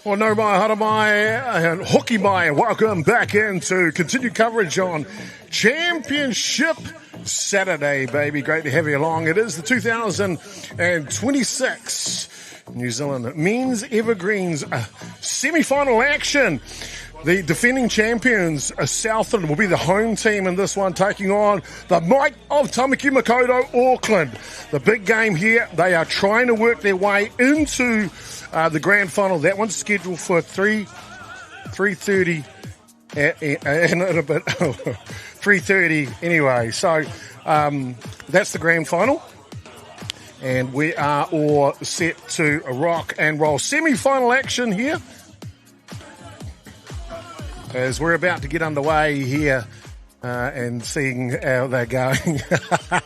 Well, no mai, hara mai, and hoki mai. Welcome back into continued coverage on Championship Saturday, baby. Great to have you along. It is the 2026 New Zealand Men's Evergreens semi-final action. The defending champions, Southland, will be the home team in this one, taking on the might of Tamaki Makaurau, Auckland. The big game here, they are trying to work their way into the grand final. That one's scheduled for 3:30 and a bit 3:30 anyway. So that's the grand final. And we are all set to rock and roll. Semi-final action here, as we're about to get underway here and seeing how they're going.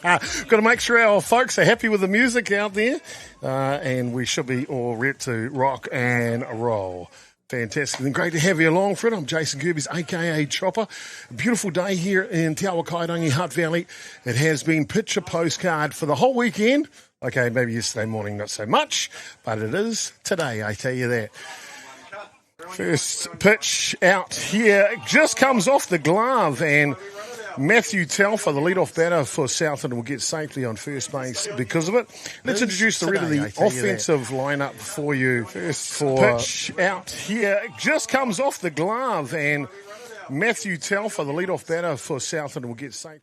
Got to make sure our folks are happy with the music out there, and we should be all ready to rock and roll. Fantastic. And great to have you along for it. I'm Jason Gerbes, a.k.a. Chopper. A beautiful day here in Te Awa Kairangi, Hutt Valley. It has been picture postcard for the whole weekend. Okay, maybe yesterday morning not so much, but it is today, I tell you that. First pitch out here just comes off the glove, and Matthew Telfer, the lead-off batter for Southland, will get safely on first base because of it. Let's introduce the rest of the offensive lineup for you. First pitch out here just comes off the glove, and Matthew Telfer, the lead-off batter for Southland, will get safely.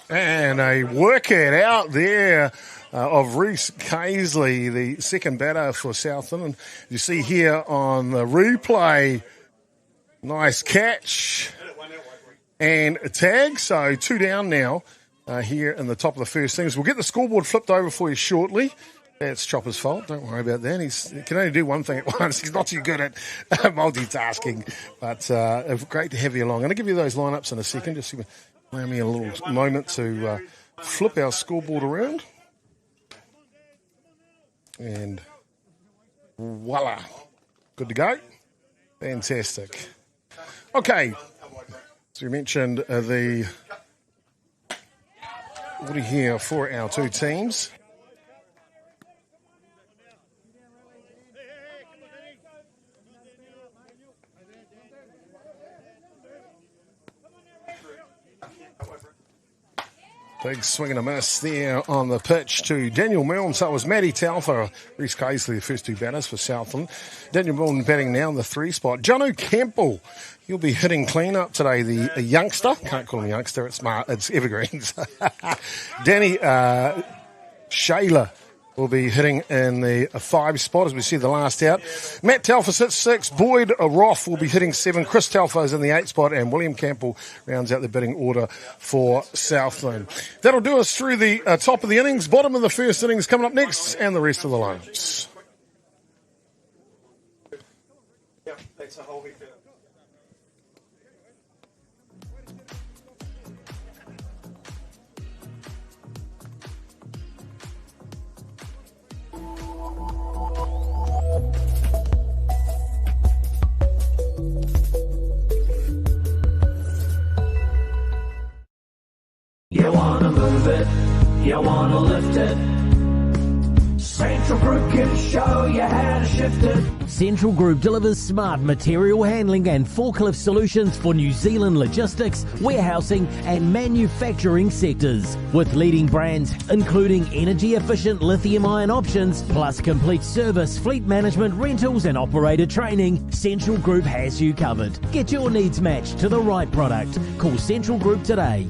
And a workout out there of Reese Casely, the second batter for Southland. And you see here on the replay, nice catch and a tag. So 2 down now here in the top of the first innings. We'll get the scoreboard flipped over for you shortly. That's Chopper's fault. Don't worry about that. He can only do one thing at once. He's not too good at multitasking. But great to have you along. I'm going to give you those lineups in a second. Just allow me a little moment to flip our scoreboard around. And voila. Good to go. Fantastic. Okay. So you mentioned the order here for our two teams. Big swing and a miss there on the pitch to Daniel Milne. So it was Matty Telfer, Reese Casely, the first two batters for Southland. Daniel Milne batting now in the 3 spot. Jono Campbell, he'll be hitting clean up today. The youngster, can't call him a youngster, it's Evergreens. Danny Shayla will be hitting in the 5 spot as we see the last out. Matt Telfer sits 6. Boyd Roth will be hitting 7. Chris Telfer is in the 8 spot, and William Campbell rounds out the bidding order for Southland. That'll do us through the top of the innings. Bottom of the first innings coming up next, and the rest of the lineups. Yeah, that's a whole week. You wanna move it, you wanna lift it. Central Group can show you how to shift it. Central Group delivers smart material handling and forklift solutions for New Zealand logistics, warehousing and manufacturing sectors. With leading brands including energy-efficient lithium-ion options, plus complete service, fleet management, rentals and operator training, Central Group has you covered. Get your needs matched to the right product. Call Central Group today.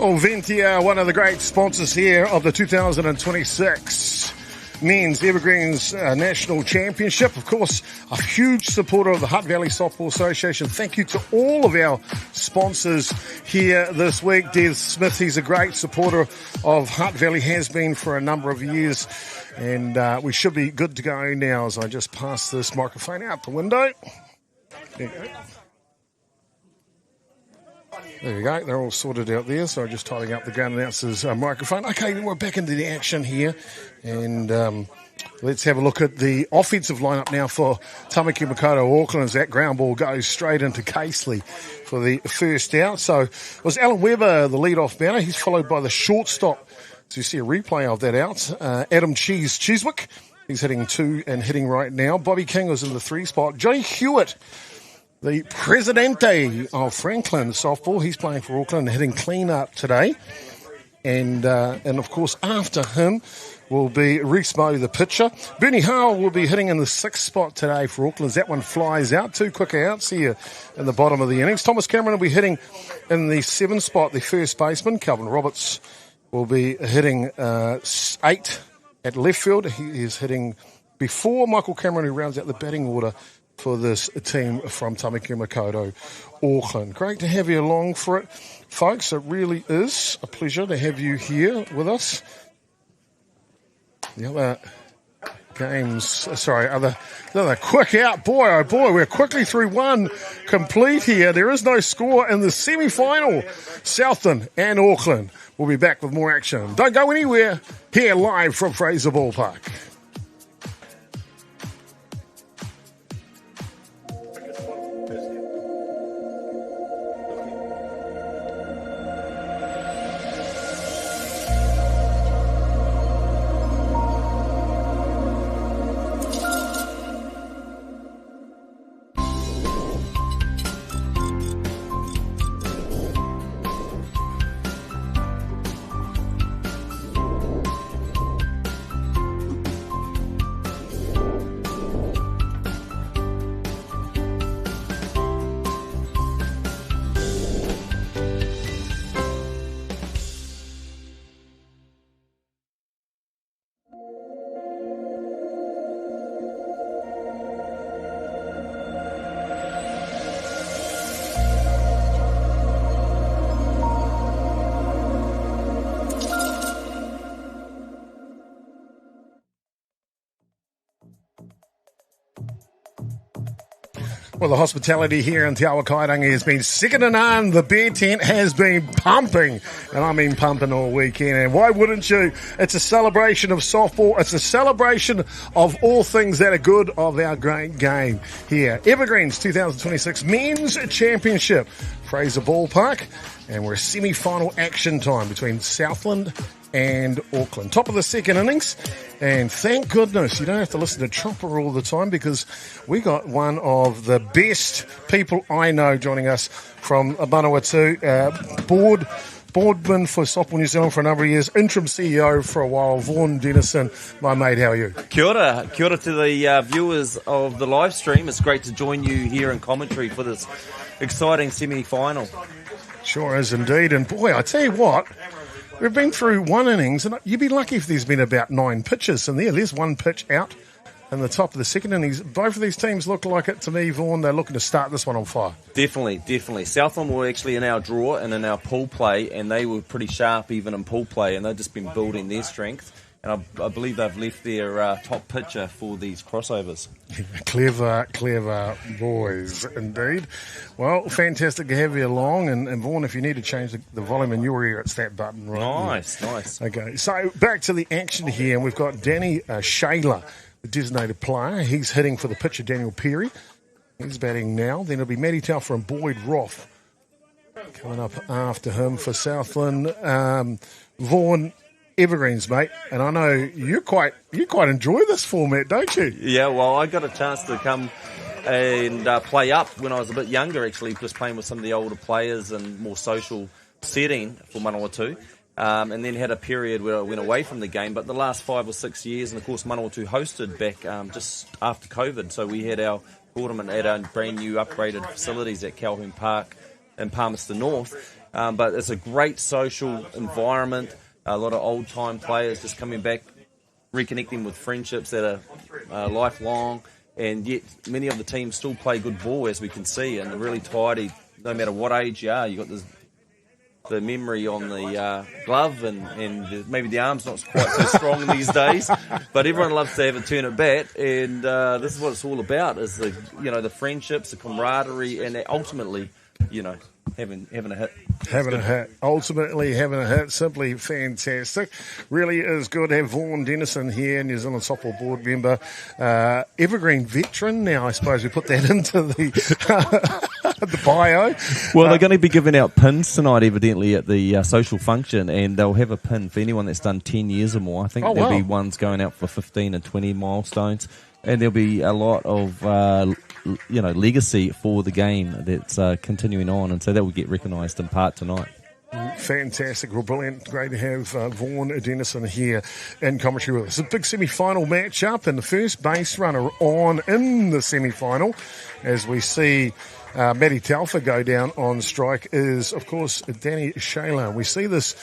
Oh, Ventia, one of the great sponsors here of the 2026 Men's Evergreens National Championship. Of course, a huge supporter of the Hutt Valley Softball Association. Thank you to all of our sponsors here this week. Des Smith, he's a great supporter of Hutt Valley, has been for a number of years. And we should be good to go now as I just pass this microphone out the window. There you go. There you go. They're all sorted out there. So I'm just tidying up the ground announcer's microphone. Okay, then we're back into the action here. And let's have a look at the offensive lineup now for Tamaki Makaurau Auckland as that ground ball goes straight into Casely for the first out. So it was Alan Webber, the lead-off batter. He's followed by the shortstop. So you see a replay of that out. Adam Chiswick, he's hitting 2 and hitting right now. Bobby King was in the 3 spot. Johnny Hewitt, the Presidente of Franklin softball, he's playing for Auckland and hitting clean up today. And of course, after him will be Reese Moe, the pitcher. Bernie Howell will be hitting in the 6th spot today for Auckland. That one flies out. 2 quick outs here in the bottom of the innings. Thomas Cameron will be hitting in the 7th spot, the first baseman. Calvin Roberts will be hitting 8 at left field. He is hitting before Michael Cameron, who rounds out the batting order for this team from Tamaki Makaurau Auckland. Great to have you along for it, folks. It really is a pleasure to have you here with us. The other another quick out. Boy, oh boy, we're quickly through one complete here. There is no score in the semi-final. Southland and Auckland will be back with more action. Don't go anywhere. Here live from Fraser Ballpark. Well, the hospitality here in Te Awa Kairangi has been second to none. The beer tent has been pumping, and I mean pumping all weekend. And why wouldn't you? It's a celebration of softball. It's a celebration of all things that are good of our great game here. Evergreens 2026 Men's Championship, Fraser Ballpark, and we're semi-final action time between Southland and Auckland. Top of the second innings, and thank goodness you don't have to listen to Chopper all the time, because we got one of the best people I know joining us from Manawatu, boardman for Softball New Zealand for a number of years, interim CEO for a while, Vaughan Dennison. My mate, how are you? Kia ora to the viewers of the live stream. It's great to join you here in commentary for this exciting semi-final. Sure is indeed, and boy, I tell you what, we've been through one innings, and you'd be lucky if there's been about 9 pitches in there. There's one pitch out in the top of the second innings. Both of these teams look like it to me, Vaughan. They're looking to start this one on fire. Definitely. Southland were actually in our draw and in our pool play, and they were pretty sharp even in pool play, and they've just been building their strength. And I believe they've left their top pitcher for these crossovers. Clever boys, indeed. Well, fantastic to have you along. And Vaughan, if you need to change the volume in your ear, it's that button, right? Nice. Okay, so back to the action here. And we've got Danny Shaler, the designated player. He's hitting for the pitcher, Daniel Perry. He's batting now. Then it'll be Matty Telfer and Boyd Roth coming up after him for Southland. Vaughan, Evergreens, mate, and I know you quite enjoy this format, don't you? Yeah, well, I got a chance to come and play up when I was a bit younger, actually, just playing with some of the older players and more social setting for Manawatu. And then had a period where I went away from the game, but the last 5 or 6 years, and of course Manawatu hosted back just after COVID, so we had our tournament at our brand new upgraded facilities at Calhoun Park in Palmerston North. But it's a great social environment. A lot of old-time players just coming back, reconnecting with friendships that are lifelong. And yet many of the teams still play good ball, as we can see, and they're really tidy. No matter what age you are, you've got the memory on the glove, and maybe the arm's not quite so strong these days. But everyone loves to have a turn at bat, and this is what it's all about: is the friendships, the camaraderie, and ultimately, having a hit. Having a hit. Ultimately, having a hit. Simply fantastic. Really is good to have Vaughan Dennison here, New Zealand Softball Board member. Evergreen veteran. Now, I suppose we put that into the bio. Well, they're going to be giving out pins tonight, evidently, at the social function, and they'll have a pin for anyone that's done 10 years or more. I think there'll be ones going out for 15 and 20 milestones, and there'll be a lot of legacy for the game that's continuing on, and so that will get recognised in part tonight. Fantastic. Well, brilliant. Great to have Vaughan Dennison here in commentary with us. It's a big semi-final match-up, and the first base runner on in the semi-final, as we see Matty Telfer go down on strike, is, of course, Danny Shaler. We see this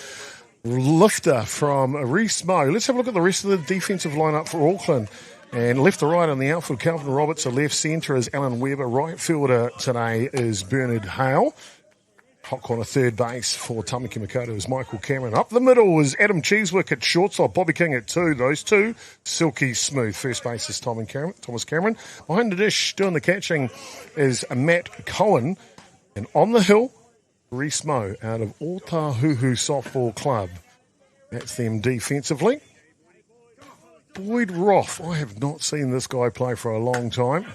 lifter from Reese Moe. Let's have a look at the rest of the defensive lineup for Auckland. And left to right on the outfield, Calvin Roberts. A left centre is Alan Webber. Right fielder today is Bernard Hale. Hot corner third base for Tamaki Makaurau is Michael Cameron. Up the middle is Adam Cheesewick at shortstop, Bobby King at 2. Those two, silky smooth. First base is Thomas Cameron. Behind the dish, doing the catching, is Matt Cohen. And on the hill, Reese Moe out of Otahuhu Softball Club. That's them defensively. Boyd Roth, I have not seen this guy play for a long time.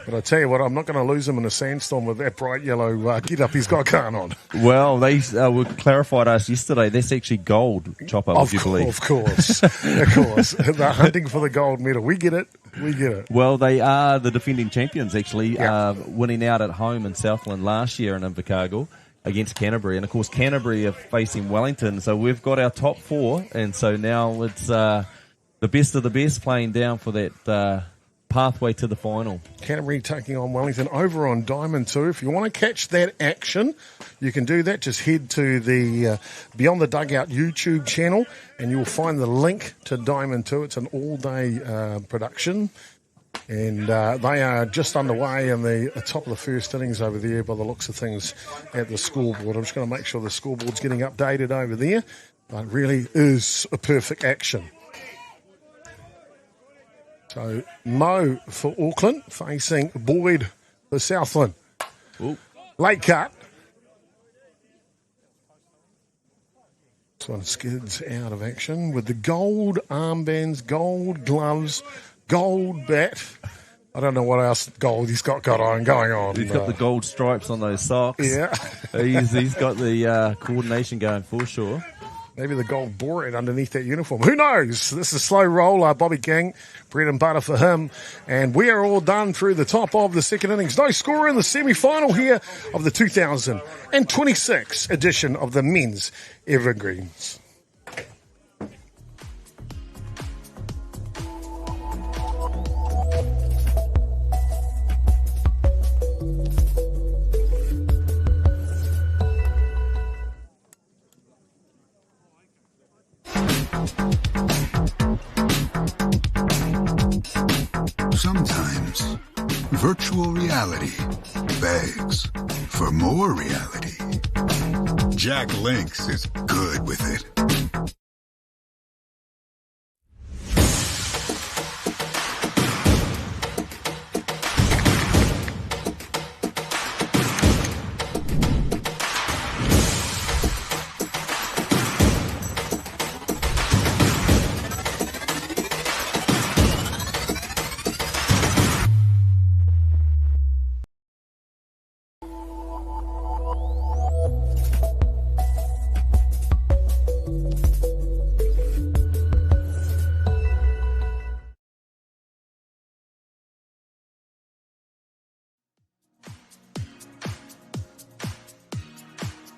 But I tell you what, I'm not going to lose him in a sandstorm with that bright yellow get-up he's got going on. Well, they were clarified us yesterday. That's actually gold, Chopper, would you believe? Of course. Of course. They're hunting for the gold medal. We get it. Well, they are the defending champions, actually, winning out at home in Southland last year in Invercargill against Canterbury. And, of course, Canterbury are facing Wellington. So we've got our top 4. And so now it's the best of the best playing down for that pathway to the final. Canterbury taking on Wellington over on Diamond 2. If you want to catch that action, you can do that. Just head to the Beyond the Dugout YouTube channel and you'll find the link to Diamond 2. It's an all-day production. And they are just underway in the top of the first innings over there by the looks of things at the scoreboard. I'm just going to make sure the scoreboard's getting updated over there. But it really is a perfect action. So, Moe for Auckland, facing Boyd for Southland. Ooh. Late cut. This one skids out of action with the gold armbands, gold gloves, gold bat. I don't know what else gold he's got going on. He's got the gold stripes on those socks. Yeah. he's got the coordination going for sure. Maybe the gold bored underneath that uniform. Who knows? This is slow roll. Bobby King, bread and butter for him. And we are all done through the top of the second innings. No score in the semi-final here of the 2026 edition of the Men's Evergreens. Sometimes virtual reality begs for more reality. Jack Links is good with it.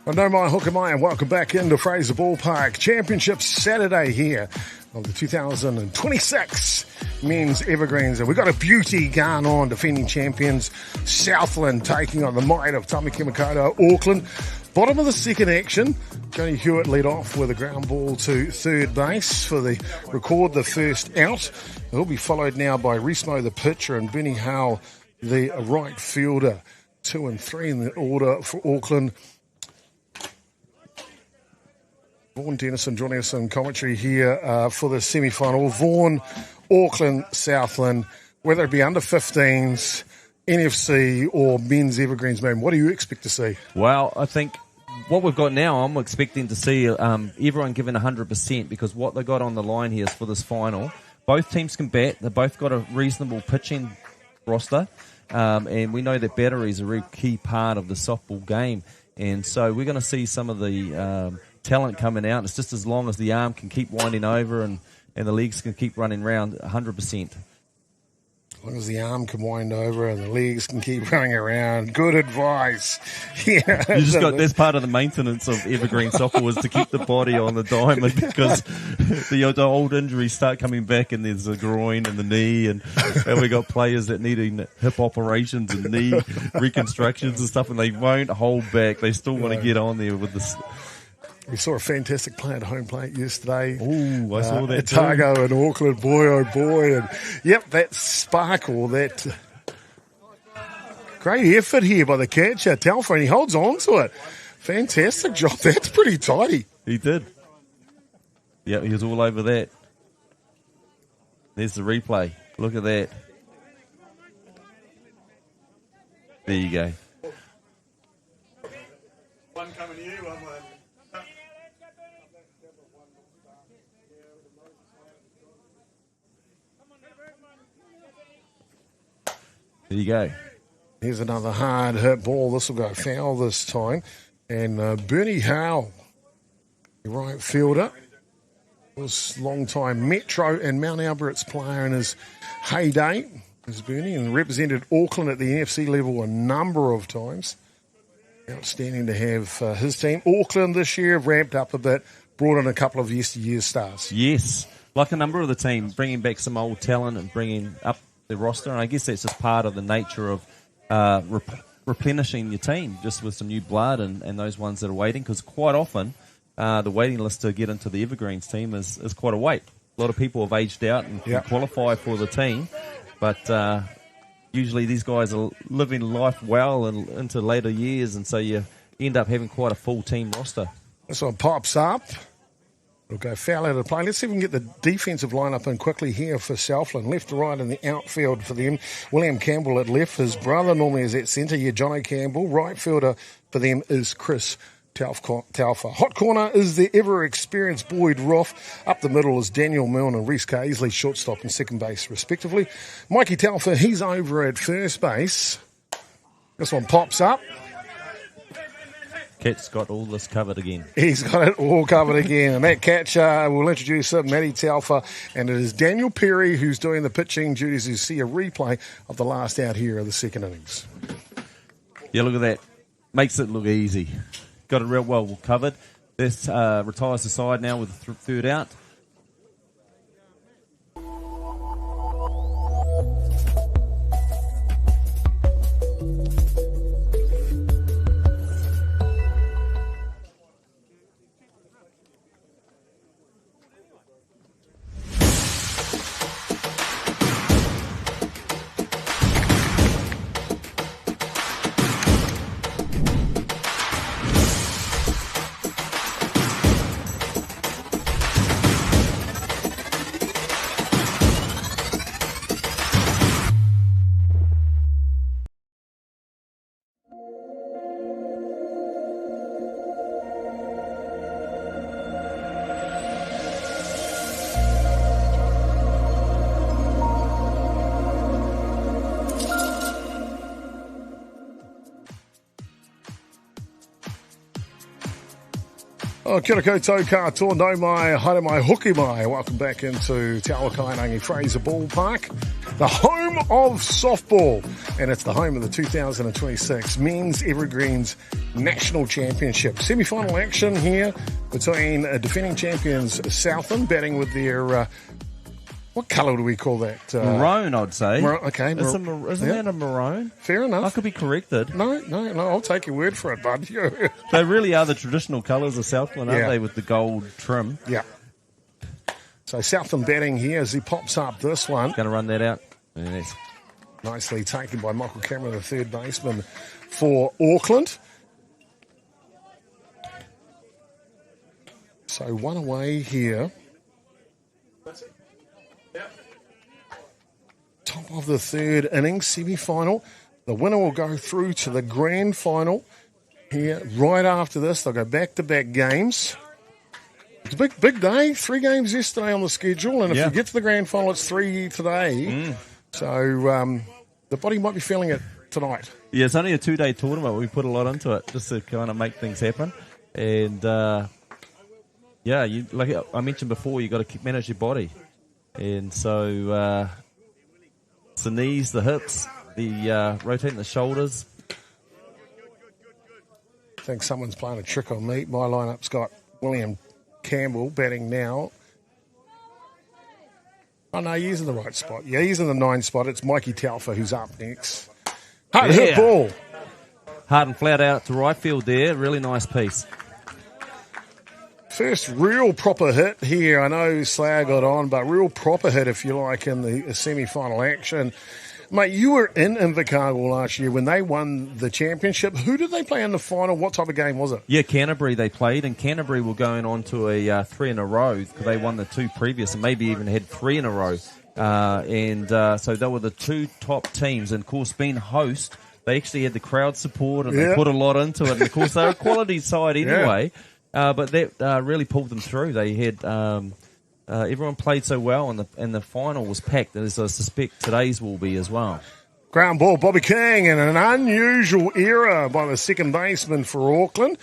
Well, no my hook am I, and welcome back into Fraser Ballpark. Championship Saturday here of the 2026 Men's Evergreens. And we've got a beauty going on, defending champions Southland taking on the might of Tamaki Makaurau, Auckland. Bottom of the second action, Johnny Hewitt lead off with a ground ball to third base for the record the first out. He'll be followed now by Reesmo, the pitcher, and Benny Howe, the right fielder. 2 and 3 in the order for Auckland. Vaughan Dennison joining us in commentary here for the semi-final. Vaughan, Auckland, Southland, whether it be under 15s, NFC or men's Evergreens, man, what do you expect to see? Well, I think what we've got now, I'm expecting to see everyone giving 100%, because what they got on the line here is for this final. Both teams can bat. They've both got a reasonable pitching roster. And we know that battery is a really key part of the softball game. And so we're going to see some of the talent coming out. It's just as long as the arm can keep winding over and the legs can keep running around 100%. As long as the arm can wind over and the legs can keep running around. Good advice. Yeah, That's part of the maintenance of evergreen softball, is to keep the body on the diamond, because the old injuries start coming back, and there's the groin and the knee, and we got players that need hip operations and knee reconstructions and stuff, and they won't hold back. They still want to get on there with this. We saw a fantastic play at home plate yesterday. Oh, I saw that Otago and Auckland, boy, oh boy. And yep, that sparkle, that great effort here by the catcher, Telfer, and he holds on to it. Fantastic job. That's pretty tidy. He did. Yeah, he was all over that. There's the replay. Look at that. There you go. One coming to you, one. There you go. Here's another hard hit ball. This will go foul this time. And Bernie Howe, the right fielder, was long-time Metro and Mount Albert's player in his heyday, is Bernie, and represented Auckland at the NFC level a number of times. Outstanding to have his team. Auckland this year have ramped up a bit, brought in a couple of yesteryear stars. Yes, like a number of the team, bringing back some old talent and bringing up the roster, and I guess that's just part of the nature of replenishing your team, just with some new blood and those ones that are waiting, because quite often the waiting list to get into the Evergreens team is quite a wait. A lot of people have aged out and can qualify for the team, but usually these guys are living life well and into later years, and so you end up having quite a full team roster. This one pops up. We'll go foul out of play. Let's see if we can get the defensive lineup in quickly here for Southland. Left to right in the outfield for them. William Campbell at left. His brother normally is at centre. Yeah, Jono Campbell. Right fielder for them is Chris Taufa. Hot corner is the ever-experienced Boyd Roth. Up the middle is Daniel Milne and Reese Casely, shortstop and second base respectively. Mikey Taufa, he's over at first base. This one pops up. Cat's got all this covered again. He's got it all covered again. And that catcher, we'll introduce him, Matty Taufa, and it is Daniel Perry who's doing the pitching duties. You see a replay of the last out here of the second innings. Yeah, look at that. Makes it look easy. Got it real well covered. This retires the side now with the third out. Oh, kia ora koutou katoa, no mai, haere mai, hoki mai. Welcome back into Te Awa Kainangi Fraser Ballpark, the home of softball, and it's the home of the 2026 Men's Evergreens National Championship. Semi-final action here between defending champions Southland, batting with their What colour do we call that? Maroon, I'd say. Okay. Isn't that a maroon? Fair enough. I could be corrected. No, I'll take your word for it, bud. They really are the traditional colours of Southland, aren't Yeah. they, with the gold trim? Yeah. So Southland batting here as he pops up this one. Going to run that out. Yes. Nicely taken by Michael Cameron, the third baseman for Auckland. So one away here. Top of the third innings, semi-final. The winner will go through to the grand final here. Right after this, they'll go back-to-back games. It's a big day. 3 games yesterday on the schedule, and if you get to the grand final, it's 3 today. So the body might be feeling it tonight. Yeah, it's only a 2-day tournament. We put a lot into it just to kind of make things happen. And, like I mentioned before, you got to manage your body. And so it's the knees, the hips, the rotating the shoulders. I think someone's playing a trick on me. My lineup's got William Campbell batting now. Oh, no, he's in the right spot. Yeah, he's in the 9 spot. It's Mikey Talfa who's up next. Hit ball. Hard and flat out to right field there. Really nice piece. First real proper hit here. I know Slayer got on, but real proper hit, if you like, in the semi-final action. Mate, you were in Invercargill last year when they won the championship. Who did they play in the final? What type of game was it? Yeah, Canterbury they played, and Canterbury were going on to a 3 in a row because they won the 2 previous and maybe even had 3 in a row. So they were the 2 top teams. And, of course, being host, they actually had the crowd support and they put a lot into it. And, of course, they're a quality side anyway. But that really pulled them through. They had everyone played so well, and the final was packed, as I suspect today's will be as well. Ground ball, Bobby King, and an unusual error by the second baseman for Auckland.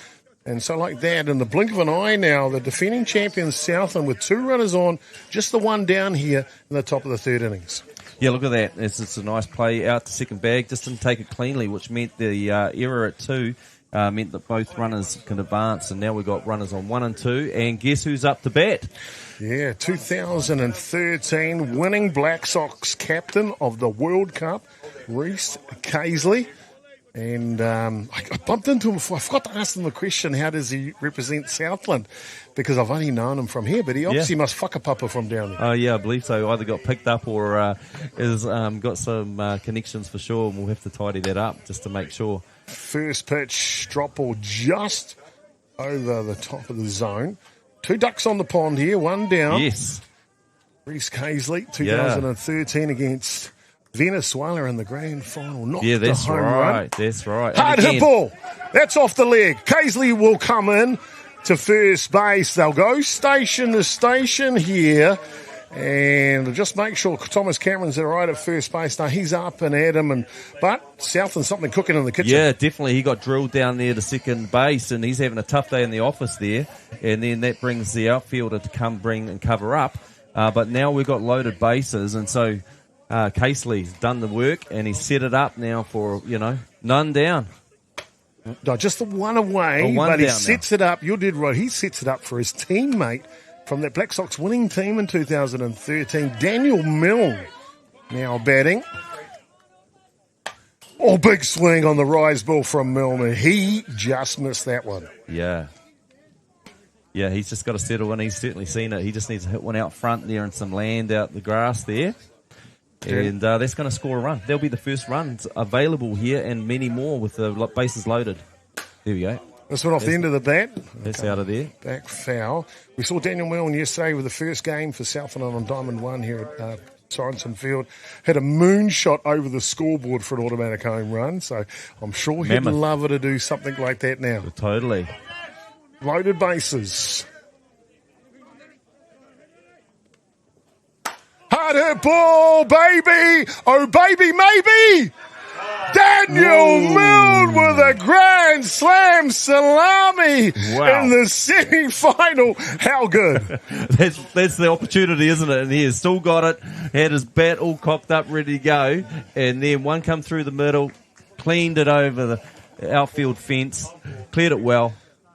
And so like that, in the blink of an eye now, the defending champions Southland with 2 runners on, just the one down here in the top of the third innings. Yeah, look at that. It's a nice play out to second bag. Just didn't take it cleanly, which meant the error at 2 meant that both runners can advance. And now we've got runners on 1 and 2. And guess who's up to bat? Yeah, 2013 winning Black Sox captain of the World Cup, Reece Casely. And I bumped into him before. I forgot to ask him the question, how does he represent Southland? Because I've only known him from here, but he obviously must fuck a pupper from down there. Yeah, I believe so. Either got picked up or has got some connections for sure, and we'll have to tidy that up just to make sure. First pitch, drop ball just over the top of the zone. 2 ducks on the pond here, 1 down. Yes. Reece Casely, 2013 against Venezuela in the grand final. Knocked that's the home right. run. That's right. Hard hit ball. That's off the leg. Casely will come in to first base. They'll go station to station here. And just make sure Thomas Cameron's all right at first base. Now he's up and at him, but Southland's something cooking in the kitchen. Yeah, definitely. He got drilled down there to second base, and he's having a tough day in the office there. And then that brings the outfielder to come bring and cover up. But now we've got loaded bases, and so Casely's done the work, and he's set it up now for, none down. No, just the one away, but he sets it up. You did right. He sets it up for his teammate from that Black Sox winning team in 2013, Daniel Milne, now batting. Oh, big swing on the rise ball from Milne. He just missed that one. Yeah. Yeah, he's just got to settle in. He's certainly seen it. He just needs to hit one out front there and some land out the grass there. And that's going to score a run. There'll be the first runs available here and many more with the bases loaded. There we go. This one off the end of the bat. That's out of there. Back foul. We saw Daniel Milne yesterday with the first game for Southland on Diamond 1 here at Sorensen Field. Had a moonshot over the scoreboard for an automatic home run. So I'm sure he'd love to do something like that now. Totally. Loaded bases. Hard hit ball, baby. Oh, baby, maybe. Daniel Milne with a grand slam salami in the semi-final. How good. That's the opportunity, isn't it? And he has still got it. Had his bat all cocked up, ready to go. And then one come through the middle, cleaned it over the outfield fence, cleared it well.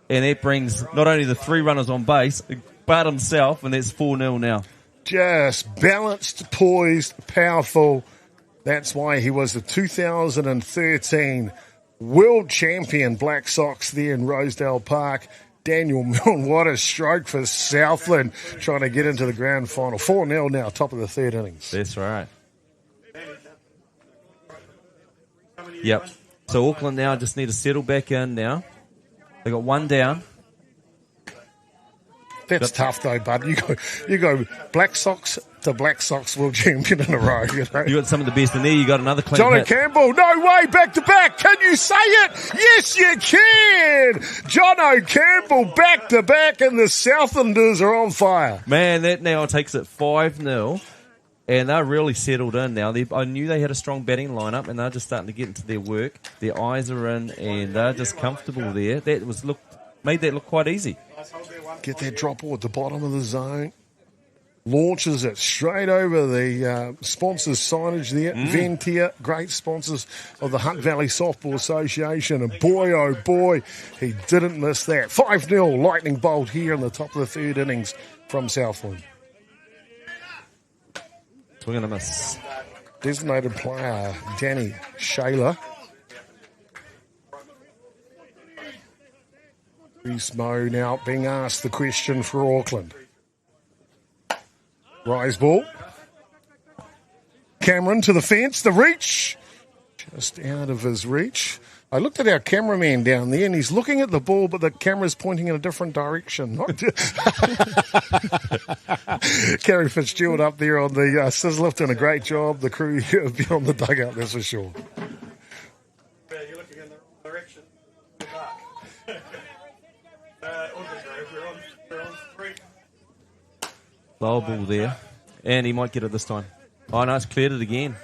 And that brings not only the 3 runners on base, but himself, and that's 4-0 now. Just balanced, poised, powerful. That's why he was the 2013 world champion Black Sox there in Rosedale Park. Daniel Milne, what a stroke for Southland, trying to get into the grand final. 4-0 now, top of the third innings. That's right. Yep. So Auckland now just need to settle back in now. They got one down. That's tough though, bud. You go Black Sox to Black Sox world champion in a row. You know? You got some of the best in there. You got another clean Johnny hit. Campbell, no way, back to back. Can you say it? Yes, you can. Jono Campbell, back to back, and the Southlanders are on fire. Man, that now takes it 5-0. And they're really settled in now. I knew they had a strong batting lineup, and they're just starting to get into their work. Their eyes are in, and they're just comfortable there. That made that look quite easy. Get that drop ball at the bottom of the zone. Launches it straight over the sponsors' signage there. Ventia, great sponsors of the Hutt Valley Softball Association. And boy, oh boy, he didn't miss that. 5-0 lightning bolt here in the top of the third innings from Southland. Swing and a miss. Designated player Danny Shaler. Reese Moe now being asked the question for Auckland. Rise ball. Cameron to the fence, the reach. Just out of his reach. I looked at our cameraman down there and he's looking at the ball, but the camera's pointing in a different direction. Kerry Fitzgerald up there on the scissor lift doing a great job. The crew here on the dugout, that's for sure. Yeah, you're looking in the wrong direction. Good luck. We're on 3. Low ball there. And he might get it this time. Oh, no, it's cleared it again.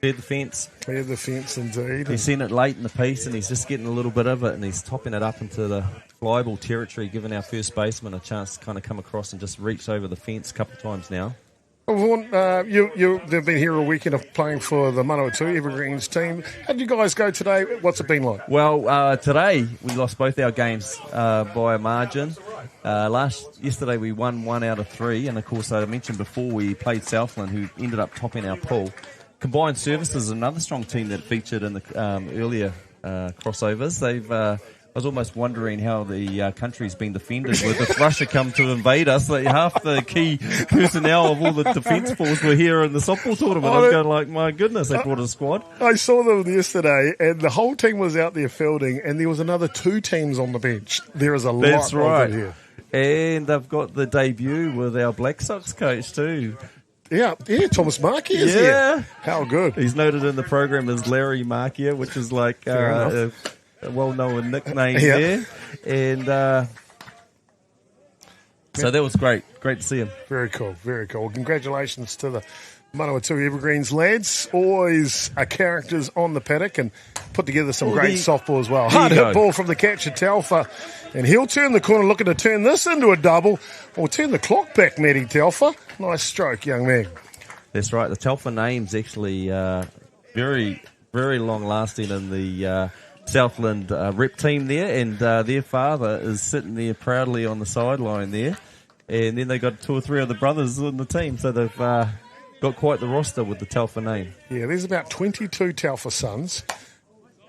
Cleared the fence. Cleared the fence indeed. He's seen it late in the piece and he's just getting a little bit of it and he's topping it up into the fly ball territory, giving our first baseman a chance to kind of come across and just reach over the fence a couple of times now. Well, Vaughan, they've been here a weekend of playing for the Manawatu Evergreens team. How did you guys go today? What's it been like? Well, today we lost both our games by a margin. Yesterday we won 1 out of 3, and of course I mentioned before we played Southland, who ended up topping our pool. Combined Services is another strong team that featured in the earlier crossovers. I was almost wondering how the country's been defended with if Russia come to invade us. Like half the key personnel of all the defence force were here in the softball tournament. I'm going like, my goodness, they brought a squad. I saw them yesterday, and the whole team was out there fielding, and there was another 2 teams on the bench. There is a lot of it here. And they've got the debut with our Black Sox coach too. Yeah, Thomas Markia is here. How good. He's noted in the program as Larry Markia, which is like a well-known nickname there. And so that was great. Great to see him. Very cool, very cool. Well, congratulations to the Manawatu Evergreens lads. Always characters on the paddock and put together some great softball as well. Hard hit ball from the catcher, Telfer. And he'll turn the corner looking to turn this into a double. Or turn the clock back, Matty Telfer. Nice stroke, young man. That's right. The Telfer name's actually very, very long-lasting in the Southland rep team there. And their father is sitting there proudly on the sideline there. And then they got 2 or 3 other brothers in the team. So they've got quite the roster with the Telfer name. Yeah, there's about 22 Telfer sons,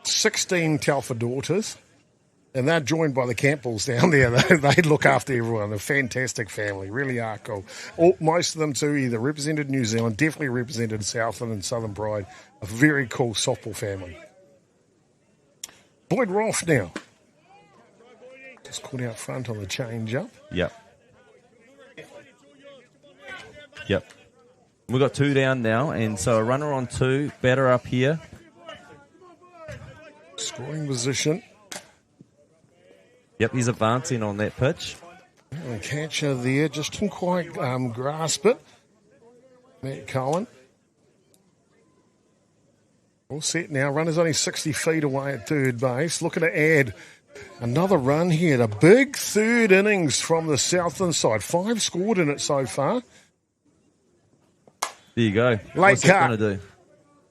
16 Telfer daughters. And they're joined by the Campbells down there. They look after everyone. A fantastic family. Really are cool. Most of them, too, either represented New Zealand, definitely represented Southland and Southern Pride. A very cool softball family. Boyd Rolfe now. Just caught out front on the change-up. Yep. We've got 2 down now, and so a runner on 2, batter up here. Scoring position. Yep, he's advancing on that pitch. And the catcher there just didn't quite grasp it. Matt Cohen. All set now. Runner's only 60 feet away at third base. Looking to add another run here. The big third innings from the Southland side. 5 scored in it so far. There you go. Late What's cut. Going to do?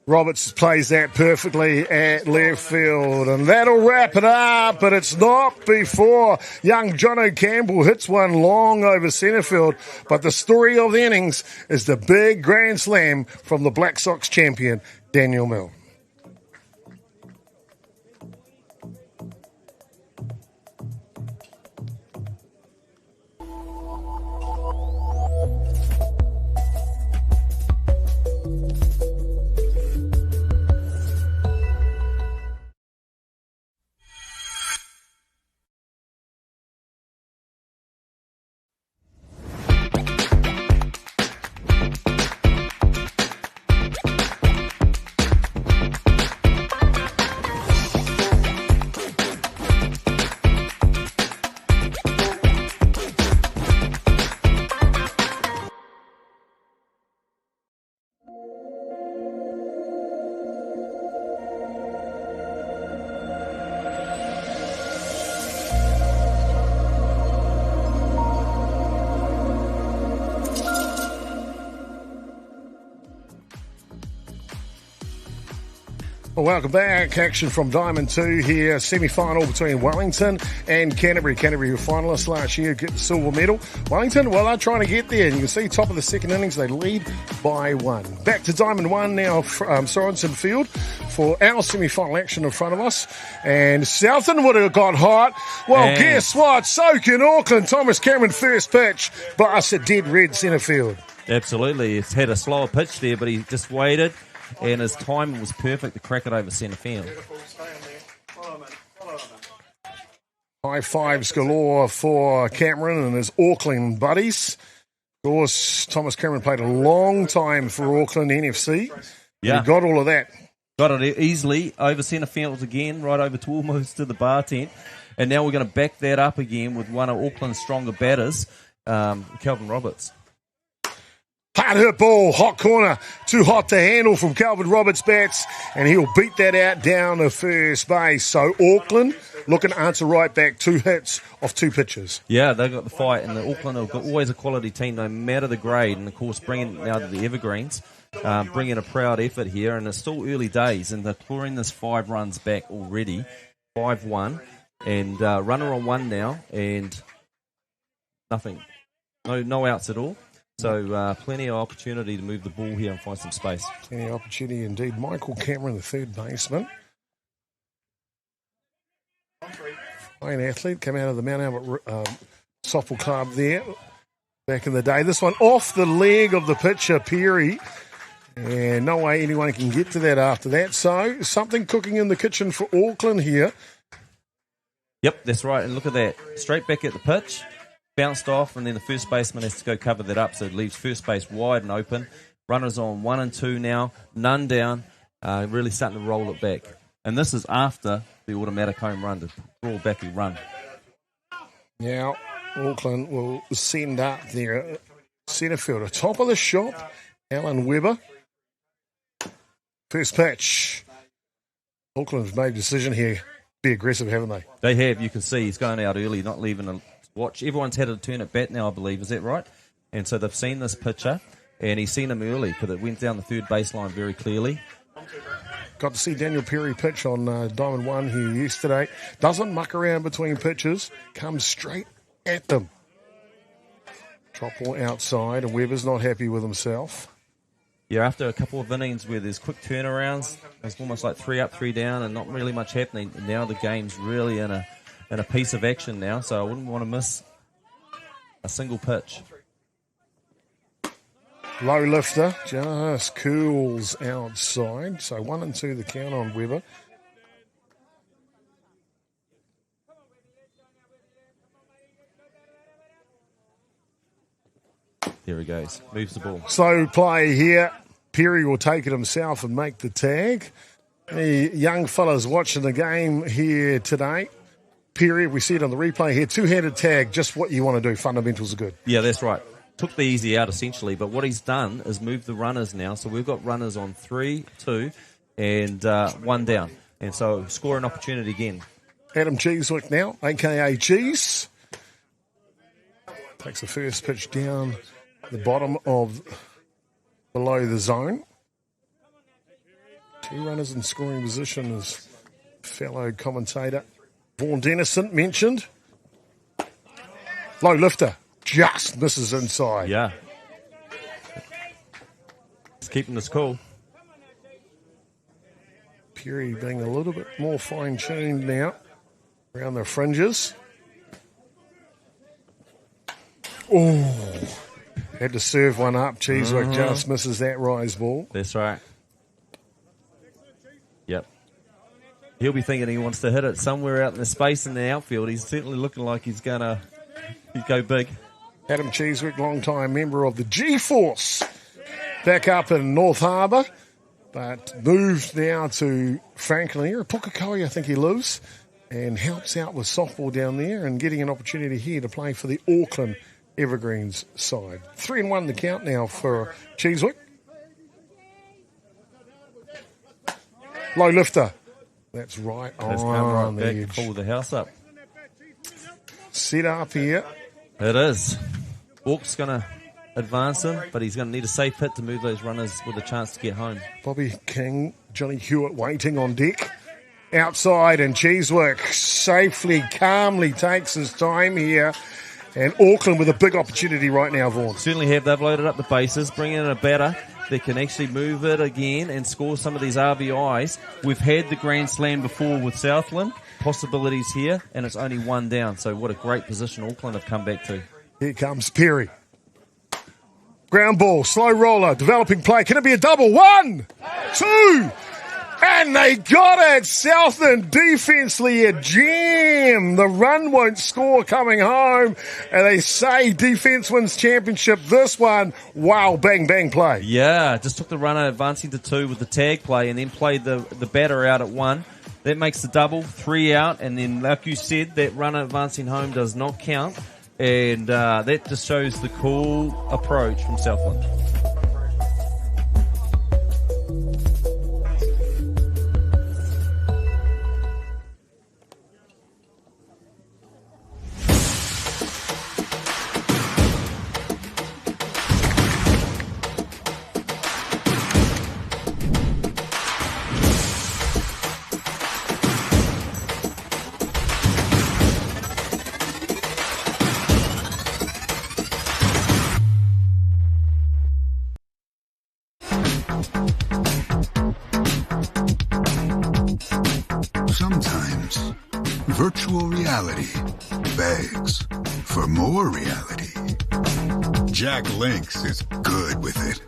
Roberts plays that perfectly at left field, and that'll wrap it up, but it's not before young Jono Campbell hits one long over centre field. But the story of the innings is the big grand slam from the Black Sox champion, Daniel Mill. Well, welcome back. Action from Diamond 2 here. Semi-final between Wellington and Canterbury. Canterbury were finalists last year, get the silver medal. Wellington, well, they're trying to get there. You can see top of the second innings, they lead by 1. Back to Diamond 1 now, Sorensen Field for our semi-final action in front of us. And Southland would have got hot. Well, and guess what? Soak in Auckland. Thomas Cameron first pitch. Blast at dead red centre field. Absolutely. It's had a slower pitch there, but he just waited. And his timing was perfect to crack it over centre field. High fives galore for Cameron and his Auckland buddies. Of course, Thomas Cameron played a long time for Auckland NFC. Yeah. He got all of that. Got it easily over centre field again, right over to almost to the bar tent. And now we're going to back that up again with one of Auckland's stronger batters, Calvin Roberts. Hard hit ball, hot corner, too hot to handle from Calvin Roberts' bats, and he'll beat that out down to first base. So Auckland looking to answer right back, 2 hits off 2 pitches. Yeah, they've got the fight, and the Auckland have got always a quality team, no matter the grade. And of course, bringing now to the Evergreens, bringing a proud effort here, and it's still early days, and they're clawing this 5 runs back already, 5-1, and runner on 1 now, and nothing, no outs at all. So plenty of opportunity to move the ball here and find some space. Plenty of opportunity indeed. Michael Cameron, the third baseman. Fine athlete, came out of the Mount Albert softball club there back in the day. This one off the leg of the pitcher, Perry. And no way anyone can get to that after that. So something cooking in the kitchen for Auckland here. Yep, that's right. And look at that. Straight back at the pitch. Bounced off, and then the first baseman has to go cover that up, so it leaves first base wide and open. Runners on 1 and 2 now, none down, really starting to roll it back. And this is after the automatic home run to draw back a run. Now, Auckland will send up their centre fielder. Top of the shop, Alan Webber. First pitch. Auckland's made a decision here. Be aggressive, haven't they? They have. You can see he's going out early, not leaving a watch. Everyone's had a turn at bat now, I believe. Is that right? And so they've seen this pitcher, and he's seen him early because it went down the third baseline very clearly. Got to see Daniel Perry pitch on Diamond 1 here yesterday. Doesn't muck around between pitches. Comes straight at them. Drop ball outside, and Webber's not happy with himself. Yeah, after a couple of innings where there's quick turnarounds, it's almost like 3 up, 3 down, and not really much happening. Now the game's really in a piece of action now, so I wouldn't want to miss a single pitch. Low lifter, just cools outside. So 1 and 2 the count on Webber. There he goes, moves the ball. So play here. Perry will take it himself and make the tag. The young fellas watching the game here today. Perry, we see it on the replay here, 2-handed tag, just what you want to do. Fundamentals are good. Yeah, that's right. Took the easy out essentially, but what he's done is moved the runners now. So we've got runners on 3, 2, and 1 down. And so score an opportunity again. Adam Cheesewick now, a.k.a. Cheese. Takes the first pitch down the bottom of below the zone. Two runners in scoring position, as fellow commentator Vaughan Dennison mentioned. Low lifter, just misses inside. Yeah. It's keeping us cool. Perry being a little bit more fine-tuned now around the fringes. Oh, had to serve one up. Cheesewick just misses that rise ball. That's right. Yep. He'll be thinking he wants to hit it somewhere out in the space in the outfield. He's certainly looking like he's going to go big. Adam Cheesewick, long-time member of the G-Force, back up in North Harbour, but moved now to Franklin here. Pukekohe, I think he lives, and helps out with softball down there and getting an opportunity here to play for the Auckland Evergreens side. 3-1 the count now for Cheesewick. Low lifter. That's right on the edge. Pull the house up. Set up here. It is. Walk's going to advance him, but he's going to need a safe hit to move those runners with a chance to get home. Bobby King, Johnny Hewitt waiting on deck. Outside, and Cheesewick safely, calmly takes his time here. And Auckland with a big opportunity right now, Vaughan. Certainly have. They've loaded up the bases, bring in a batter that can actually move it again and score some of these RBIs. We've had the Grand Slam before with Southland. Possibilities here, and it's only one down. So what a great position Auckland have come back to. Here comes Perry. Ground ball, slow roller, developing play. Can it be a double? 1, 2, and they got it. Southland defensively a jam. The run won't score coming home, and they say defense wins championship. This one, wow, bang, bang play. Yeah, just took the runner advancing to 2 with the tag play and then played the batter out at 1. That makes the double, 3 out, and then, like you said, that runner advancing home does not count, and that just shows the cool approach from Southland. Sometimes virtual reality begs for more reality. Jack Links is good with it.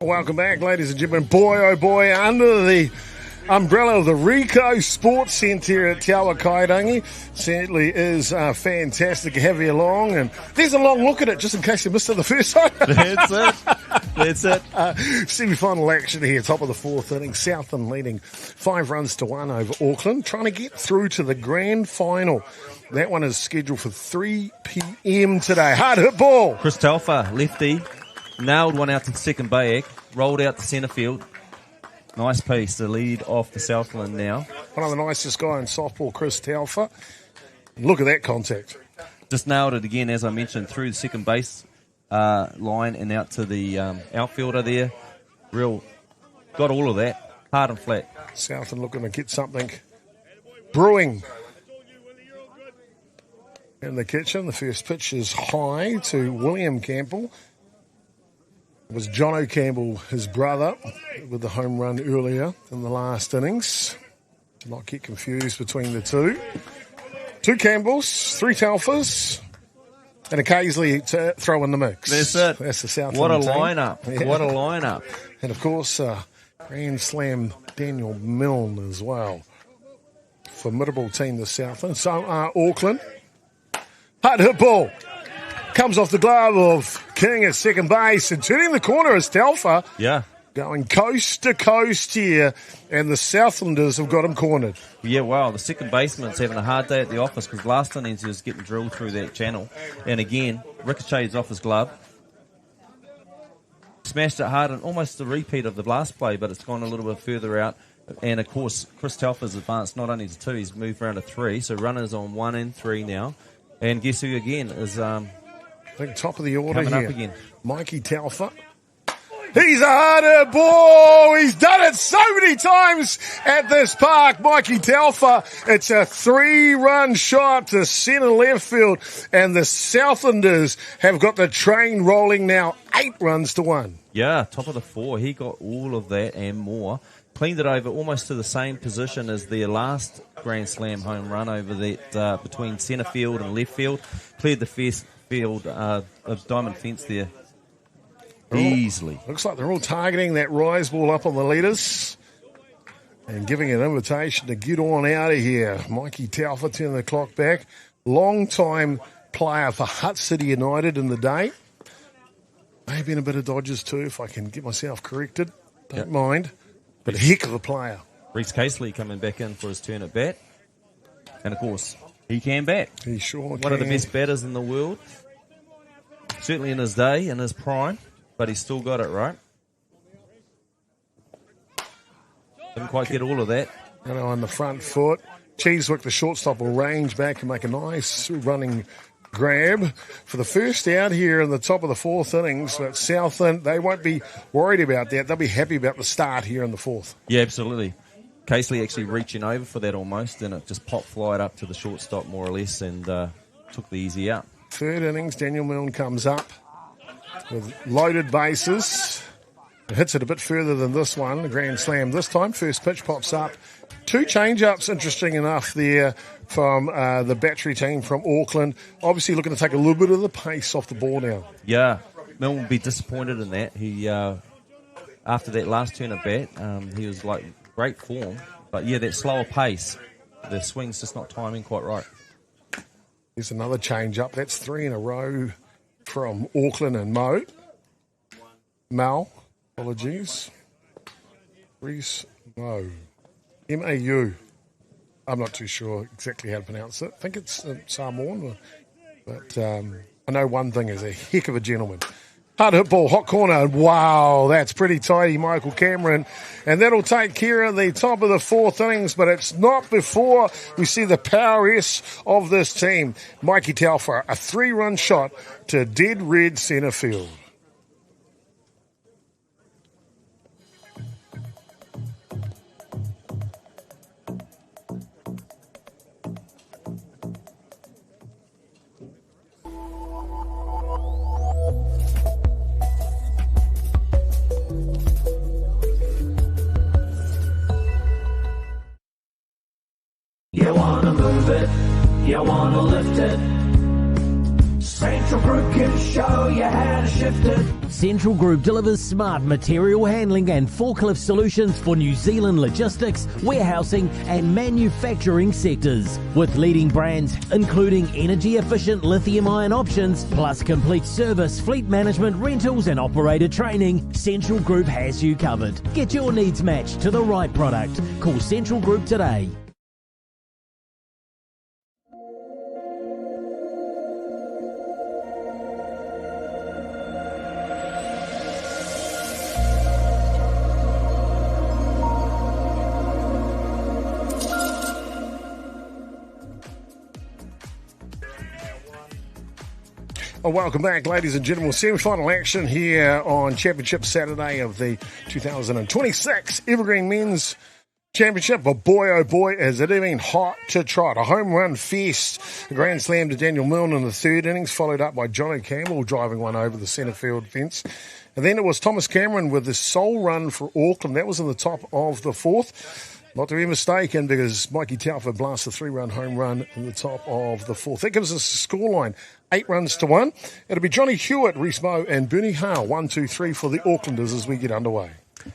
Welcome back, ladies and gentlemen. Boy, oh boy, under the umbrella of the Rico Sports Centre here at Te Awa Kairangi. Certainly is fantastic to have you along. And there's a long look at it, just in case you missed it the first time. That's it. That's it. Semi-final action here, top of the 4th inning. Southland leading 5-1 over Auckland, trying to get through to the grand final. That one is scheduled for 3 p.m. today. Hard hit ball. Chris Telfer, lefty, nailed one out to second bayak, rolled out to centre field. Nice piece to lead off the Southland now. One of the nicest guy in softball, Chris Telfer. Look at that contact. Just nailed it again, as I mentioned, through the second base line and out to the outfielder there. Got all of that, hard and flat. Southland looking to get something brewing in the kitchen. The first pitch is high to William Campbell. It was John O'Campbell, his brother, with the home run earlier in the last innings. Do not get confused between the two. 2 Campbells, 3 Telfers, and occasionally to throw in the mix. That's it. That's the Southland What a team. lineup. Yeah. What a lineup. And, of course, Grand Slam Daniel Milne as well. Formidable team, the Southland. So, Auckland. Hard hit ball. Comes off the glove of King at second base, and turning the corner is Telfer. Yeah. Going coast to coast here, and the Southlanders have got him cornered. Yeah, wow. The second baseman's having a hard day at the office because last innings he was getting drilled through that channel. And again, ricochets off his glove, smashed it hard and almost a repeat of the last play, but it's gone a little bit further out. And, of course, Chris Telfer's advanced not only to 2, he's moved around to 3. So runners on 1 and 3 now. And guess who again is I think top of the order coming here. up again? Mikey Telfer. He's a harder ball. He's done it so many times at this park. Mikey Telfer. It's a 3-run shot to centre left field. And the Southlanders have got the train rolling now 8 runs to 1. Yeah, top of the 4. He got all of that and more. Cleaned it over almost to the same position as their last Grand Slam home run over that between centre field and left field. Cleared the field of diamond fence there. Easily. Looks like they're all targeting that rise ball up on the leaders and giving an invitation to get on out of here. Mikey Telfer turning the clock back. Long-time player for Hutt City United in the day. Maybe in a bit of Dodgers too, if I can get myself corrected. Don't mind. But a heck of a player. Reece Casely coming back in for his turn at bat. And, of course, he can bat. He sure can. One of the best batters in the world. Certainly in his day, in his prime. But he's still got it, right? Didn't quite get all of that. On the front foot. Cheesewick, the shortstop, will range back and make a nice running grab for the first out here in the top of the 4th innings. But Southland, they won't be worried about that. They'll be happy about the start here in the 4th. Yeah, absolutely. Casely actually reaching over for that almost, and it just popped flied up to the shortstop more or less and took the easy out. 3rd innings, Daniel Milne comes up with loaded bases. It hits it a bit further than this one, the Grand Slam this time. First pitch pops up. 2 change-ups, interesting enough, there from the battery team from Auckland. Obviously looking to take a little bit of the pace off the ball now. Yeah, Milne will be disappointed in that. He after that last turn of bat, he was like great form. But, yeah, that slower pace, the swing's just not timing quite right. There's another change-up. That's 3 in a row from Auckland and Mal, apologies. Reese Mo. M-A-U. I'm not too sure exactly how to pronounce it. I think it's Samoan. But I know one thing is a heck of a gentleman. Hard hit ball, hot corner. Wow, that's pretty tidy, Michael Cameron. And that'll take care of the top of the 4th innings, but it's not before we see the power S of this team. Mikey Telfer, a 3-run shot to dead red centre field. You wanna move it, you wanna lift it. Central Group can show you how to shift it. Central Group delivers smart material handling and forklift solutions for New Zealand logistics, warehousing and manufacturing sectors. With leading brands including energy-efficient lithium-ion options, plus complete service, fleet management, rentals and operator training, Central Group has you covered. Get your needs matched to the right product. Call Central Group today. Well, welcome back, ladies and gentlemen. Semi-final action here on Championship Saturday of the 2026 Evergreen Men's Championship. But boy, oh boy, has it been hot to trot. A home run fest. A grand slam to Daniel Milne in the 3rd innings, followed up by Johnny Campbell driving one over the centre field fence. And then it was Thomas Cameron with the sole run for Auckland. That was in the top of the 4th. Not to be mistaken, because Mikey Telfer blasted a 3-run home run in the top of the 4th. That gives us a scoreline, 8 runs to 1. It'll be Johnny Hewitt, Reece Mo and Bernie Hale, 1, 2, 3 for the Aucklanders as we get underway.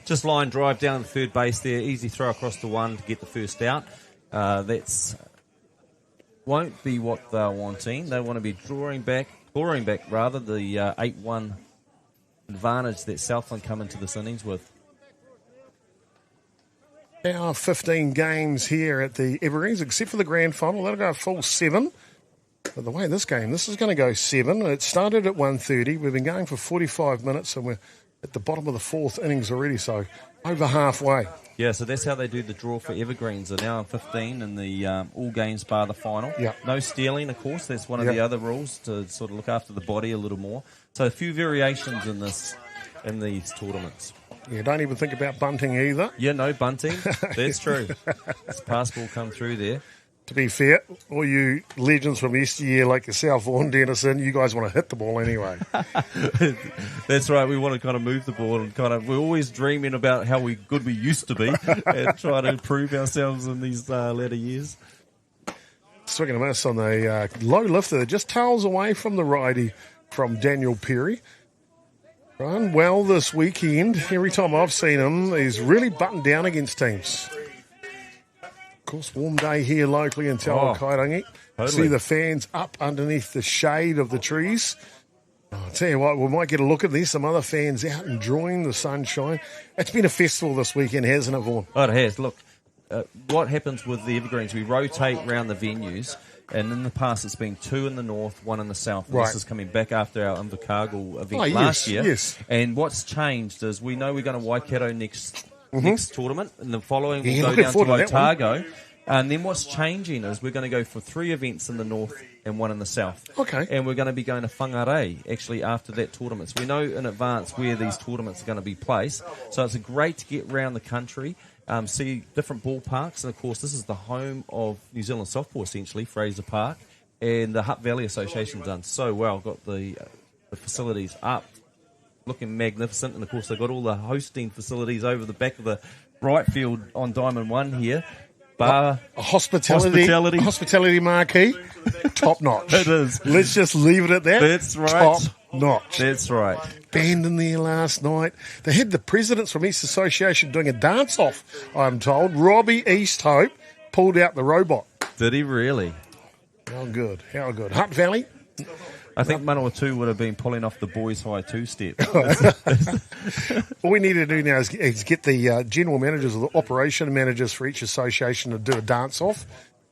Just line drive down the 3rd base there. Easy throw across the 1 to get the first out. That's won't be what they're wanting. They want to be clawing back the 8-1 advantage that Southland come into this innings with. Now 15 games here at the Evergreens, except for the grand final. That'll go a full 7. But the way this is going to go 7. It started at 1:30. We've been going for 45 minutes, and we're at the bottom of the fourth innings already, so over halfway. Yeah, so that's how they do the draw for Evergreens. They're now on 15 in the all games bar the final. Yep. No stealing, of course. That's one of the other rules, to sort of look after the body a little more. So a few variations in these tournaments. Yeah, don't even think about bunting either. Yeah, no bunting. That's true. This pass ball come through there. To be fair, all you legends from yesteryear like yourself, Vaughan Dennison, you guys want to hit the ball anyway. That's right. We want to kind of move the ball and we're always dreaming about how good we used to be and try to improve ourselves in these latter years. Swinging a miss on the low lifter, just tails away from the righty from Daniel Perry. Run well this weekend. Every time I've seen him, he's really buttoned down against teams. Of course, warm day here locally in Te Awakairangi. Totally. See the fans up underneath the shade of the trees. I'll tell you what, we might get a look at this. Some other fans out enjoying the sunshine. It's been a festival this weekend, hasn't it, Vaughan? Oh, it has. Look, what happens with the Evergreens, we rotate around the venues, and in the past it's been 2 in the north, 1 in the south. Right. This is coming back after our Invercargill event last year. Yes. And what's changed is we know we're going to Waikato next tournament, and the following we'll go looking down to forward to that one. Otago. And then what's changing is we're going to go for 3 events in the north and 1 in the south. Okay. And we're going to be going to Whangarei, actually, after that tournament. So we know in advance where these tournaments are going to be placed. So it's great to get around the country, see different ballparks. And, of course, this is the home of New Zealand softball, essentially, Fraser Park. And the Hutt Valley Association's done so well. Got the facilities up, looking magnificent. And, of course, they've got all the hosting facilities over the back of the right field on Diamond 1 here. Bar, hospitality marquee, top notch. It is. Let's just leave it at that. That's right. Top notch. That's right. Band in there last night. They had the presidents from East Association doing a dance-off, I'm told. Robbie Easthope pulled out the robot. Did he really? How good. Hutt Valley. I think one or two would have been pulling off the boys' high two-step. All we need to do now is get the general managers or the operation managers for each association to do a dance-off,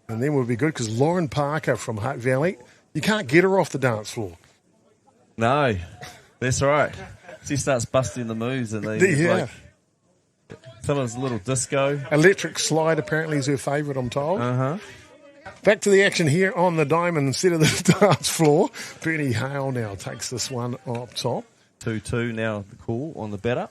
and then we'll be good, because Lauren Parker from Hutt Valley, you can't get her off the dance floor. No, that's right. She starts busting the moves, and someone's a little disco. Electric slide apparently is her favourite, I'm told. Uh-huh. Back to the action here on the diamond instead of the dance floor. Bernie Hale now takes this one up top. 2-2 now the call on the batter.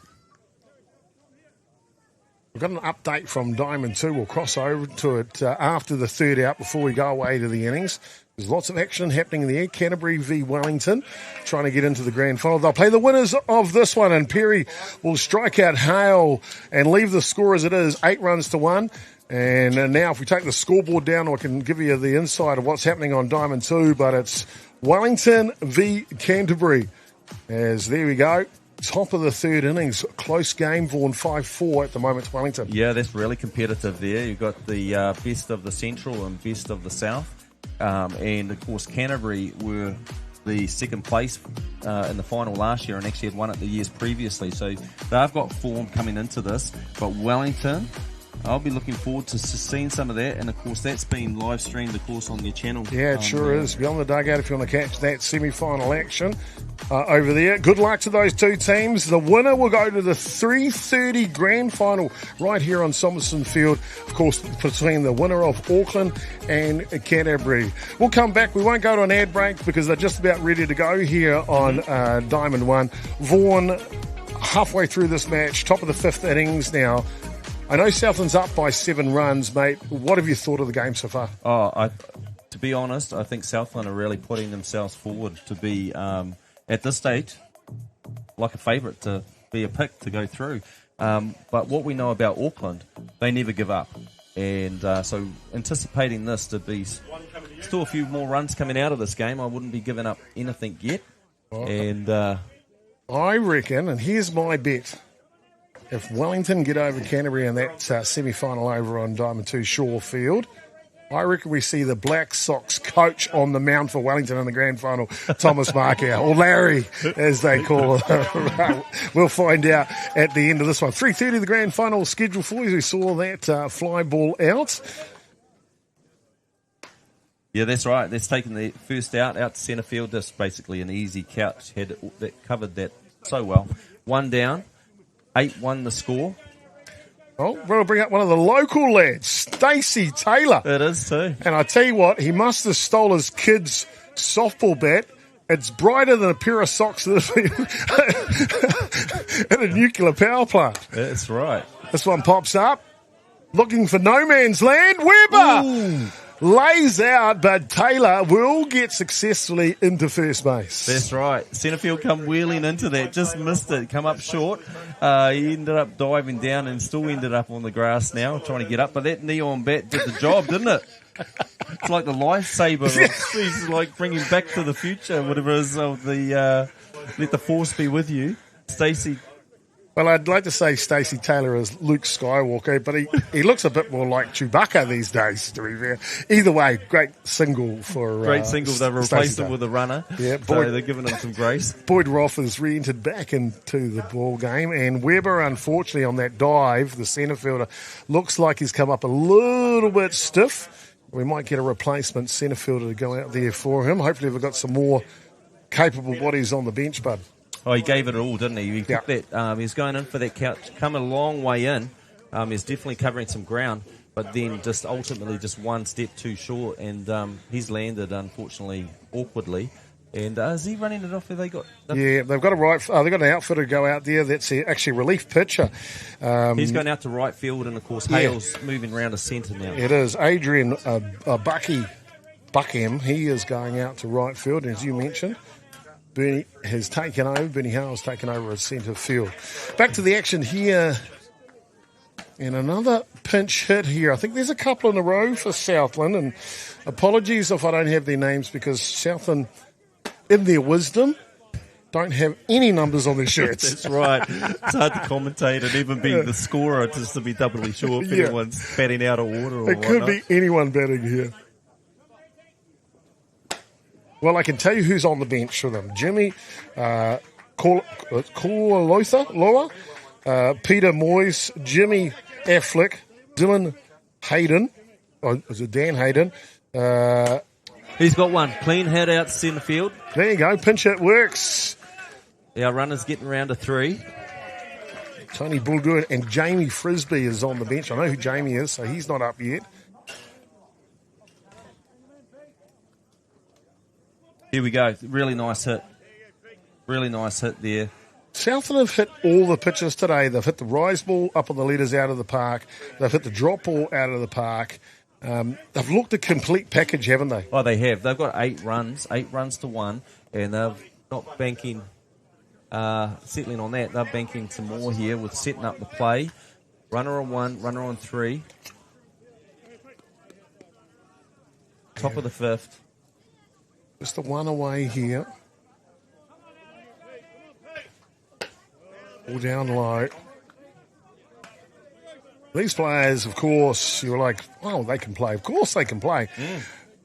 We've got an update from Diamond 2. We'll cross over to it after the third out before we go away to the innings. There's lots of action happening there. Canterbury v Wellington trying to get into the grand final. They'll play the winners of this one, and Perry will strike out Hale and leave the score as it is, 8 runs to 1. And now if we take the scoreboard down, I can give you the insight of what's happening on Diamond 2, but it's Wellington v Canterbury. As there we go, top of the third innings, close game, Vaughan, 5-4 at the moment to Wellington. Yeah, that's really competitive there. You've got the best of the central and best of the south. And, of course, Canterbury were the second place in the final last year and actually had won it the years previously. So they've got form coming into this. But Wellington, I'll be looking forward to seeing some of that. And, of course, that's been live streamed, of course, on their channel. Yeah, it sure is. Beyond the dugout if you want to catch that semi-final action over there. Good luck to those two teams. The winner will go to the 3:30 grand final right here on Somerson Field, of course, between the winner of Auckland and Canterbury. We'll come back. We won't go to an ad break because they're just about ready to go here on Diamond 1. Vaughan, halfway through this match, top of the fifth innings now. I know Southland's up by 7 runs, mate. What have you thought of the game so far? To be honest, I think Southland are really putting themselves forward to be, at this stage, like a favourite to be a pick to go through. But what we know about Auckland, they never give up. And so anticipating this to be still a few more runs coming out of this game, I wouldn't be giving up anything yet. And I reckon, and here's my bet, if Wellington get over Canterbury in that semi-final over on Diamond 2 Shore Field, I reckon we see the Black Sox coach on the mound for Wellington in the grand final, Thomas Markow, or Larry, as they call it. We'll find out at the end of this one. 3:30 the grand final scheduled for you. We saw that fly ball out. yeah, that's right. That's taken the first out to centre field. Just basically an easy couch. That covered that so well. 1 down, 8-1 the score. Well, we're going to bring up one of the local lads, Stacey Taylor. It is too. And I tell you what, he must have stole his kid's softball bat. It's brighter than a pair of socks at a nuclear power plant. That's right. This one pops up. Looking for no man's land. Weber lays out, but Taylor will get successfully into first base. That's right. Centrefield come wheeling into that. Just missed it. Come up short. He ended up diving down and still ended up on the grass now, trying to get up. But that neon bat did the job, didn't it? It's like the lifesaver. He's like bringing Back to the Future, whatever it is, of the Let the Force Be With You. Stacey. Well, I'd like to say Stacey Taylor is Luke Skywalker, but he looks a bit more like Chewbacca these days, to be fair. Either way, great single for Great single. They've replaced him with a runner. Yeah, so they're giving him some grace. Boyd Roth has re-entered back into the ball game, and Weber, unfortunately, on that dive, the centre fielder, looks like he's come up a little bit stiff. We might get a replacement centre fielder to go out there for him. Hopefully we've got some more capable bodies on the bench, bud. Oh, he gave it all, didn't he? He took that. He's going in for that couch, come a long way in. He's definitely covering some ground, but then just ultimately just one step too short, and he's landed, unfortunately, awkwardly. And is he running it off? Have they got? Yeah, they've got they've got an outfitter to go out there. That's actually a relief pitcher. He's going out to right field, and of course Hale's moving round to centre now. It is Adrian Buckham. He is going out to right field, as you mentioned. Bernie Hale's taken over as centre field. Back to the action here. And another pinch hit here. I think there's a couple in a row for Southland. And apologies if I don't have their names, because Southland, in their wisdom, don't have any numbers on their shirts. That's right. It's hard to commentate, and even being the scorer, just to be doubly sure if anyone's batting out of order or It could be anyone batting here. Well, I can tell you who's on the bench for them. Jimmy Loa, Peter Moyes, Jimmy Affleck, Dylan Hayden. Oh, is it Dan Hayden? He's got one. Clean head out to centre field. There you go. Pinch hit works. Our runner's getting round to 3. Tony Bulgood and Jamie Frisbee is on the bench. I know who Jamie is, so he's not up yet. Here we go. Really nice hit. Really nice hit there. Southland have hit all the pitches today. They've hit the rise ball up on the leaders out of the park. They've hit the drop ball out of the park. They've looked a complete package, haven't they? Oh, they have. They've got 8 runs to 1, and they've not banking, settling on that. They're banking some more here with setting up the play. Runner on 1, runner on 3. Top of the 5th. Just the one away here. All down low. These players, of course, you're like, oh, they can play. Of course they can play.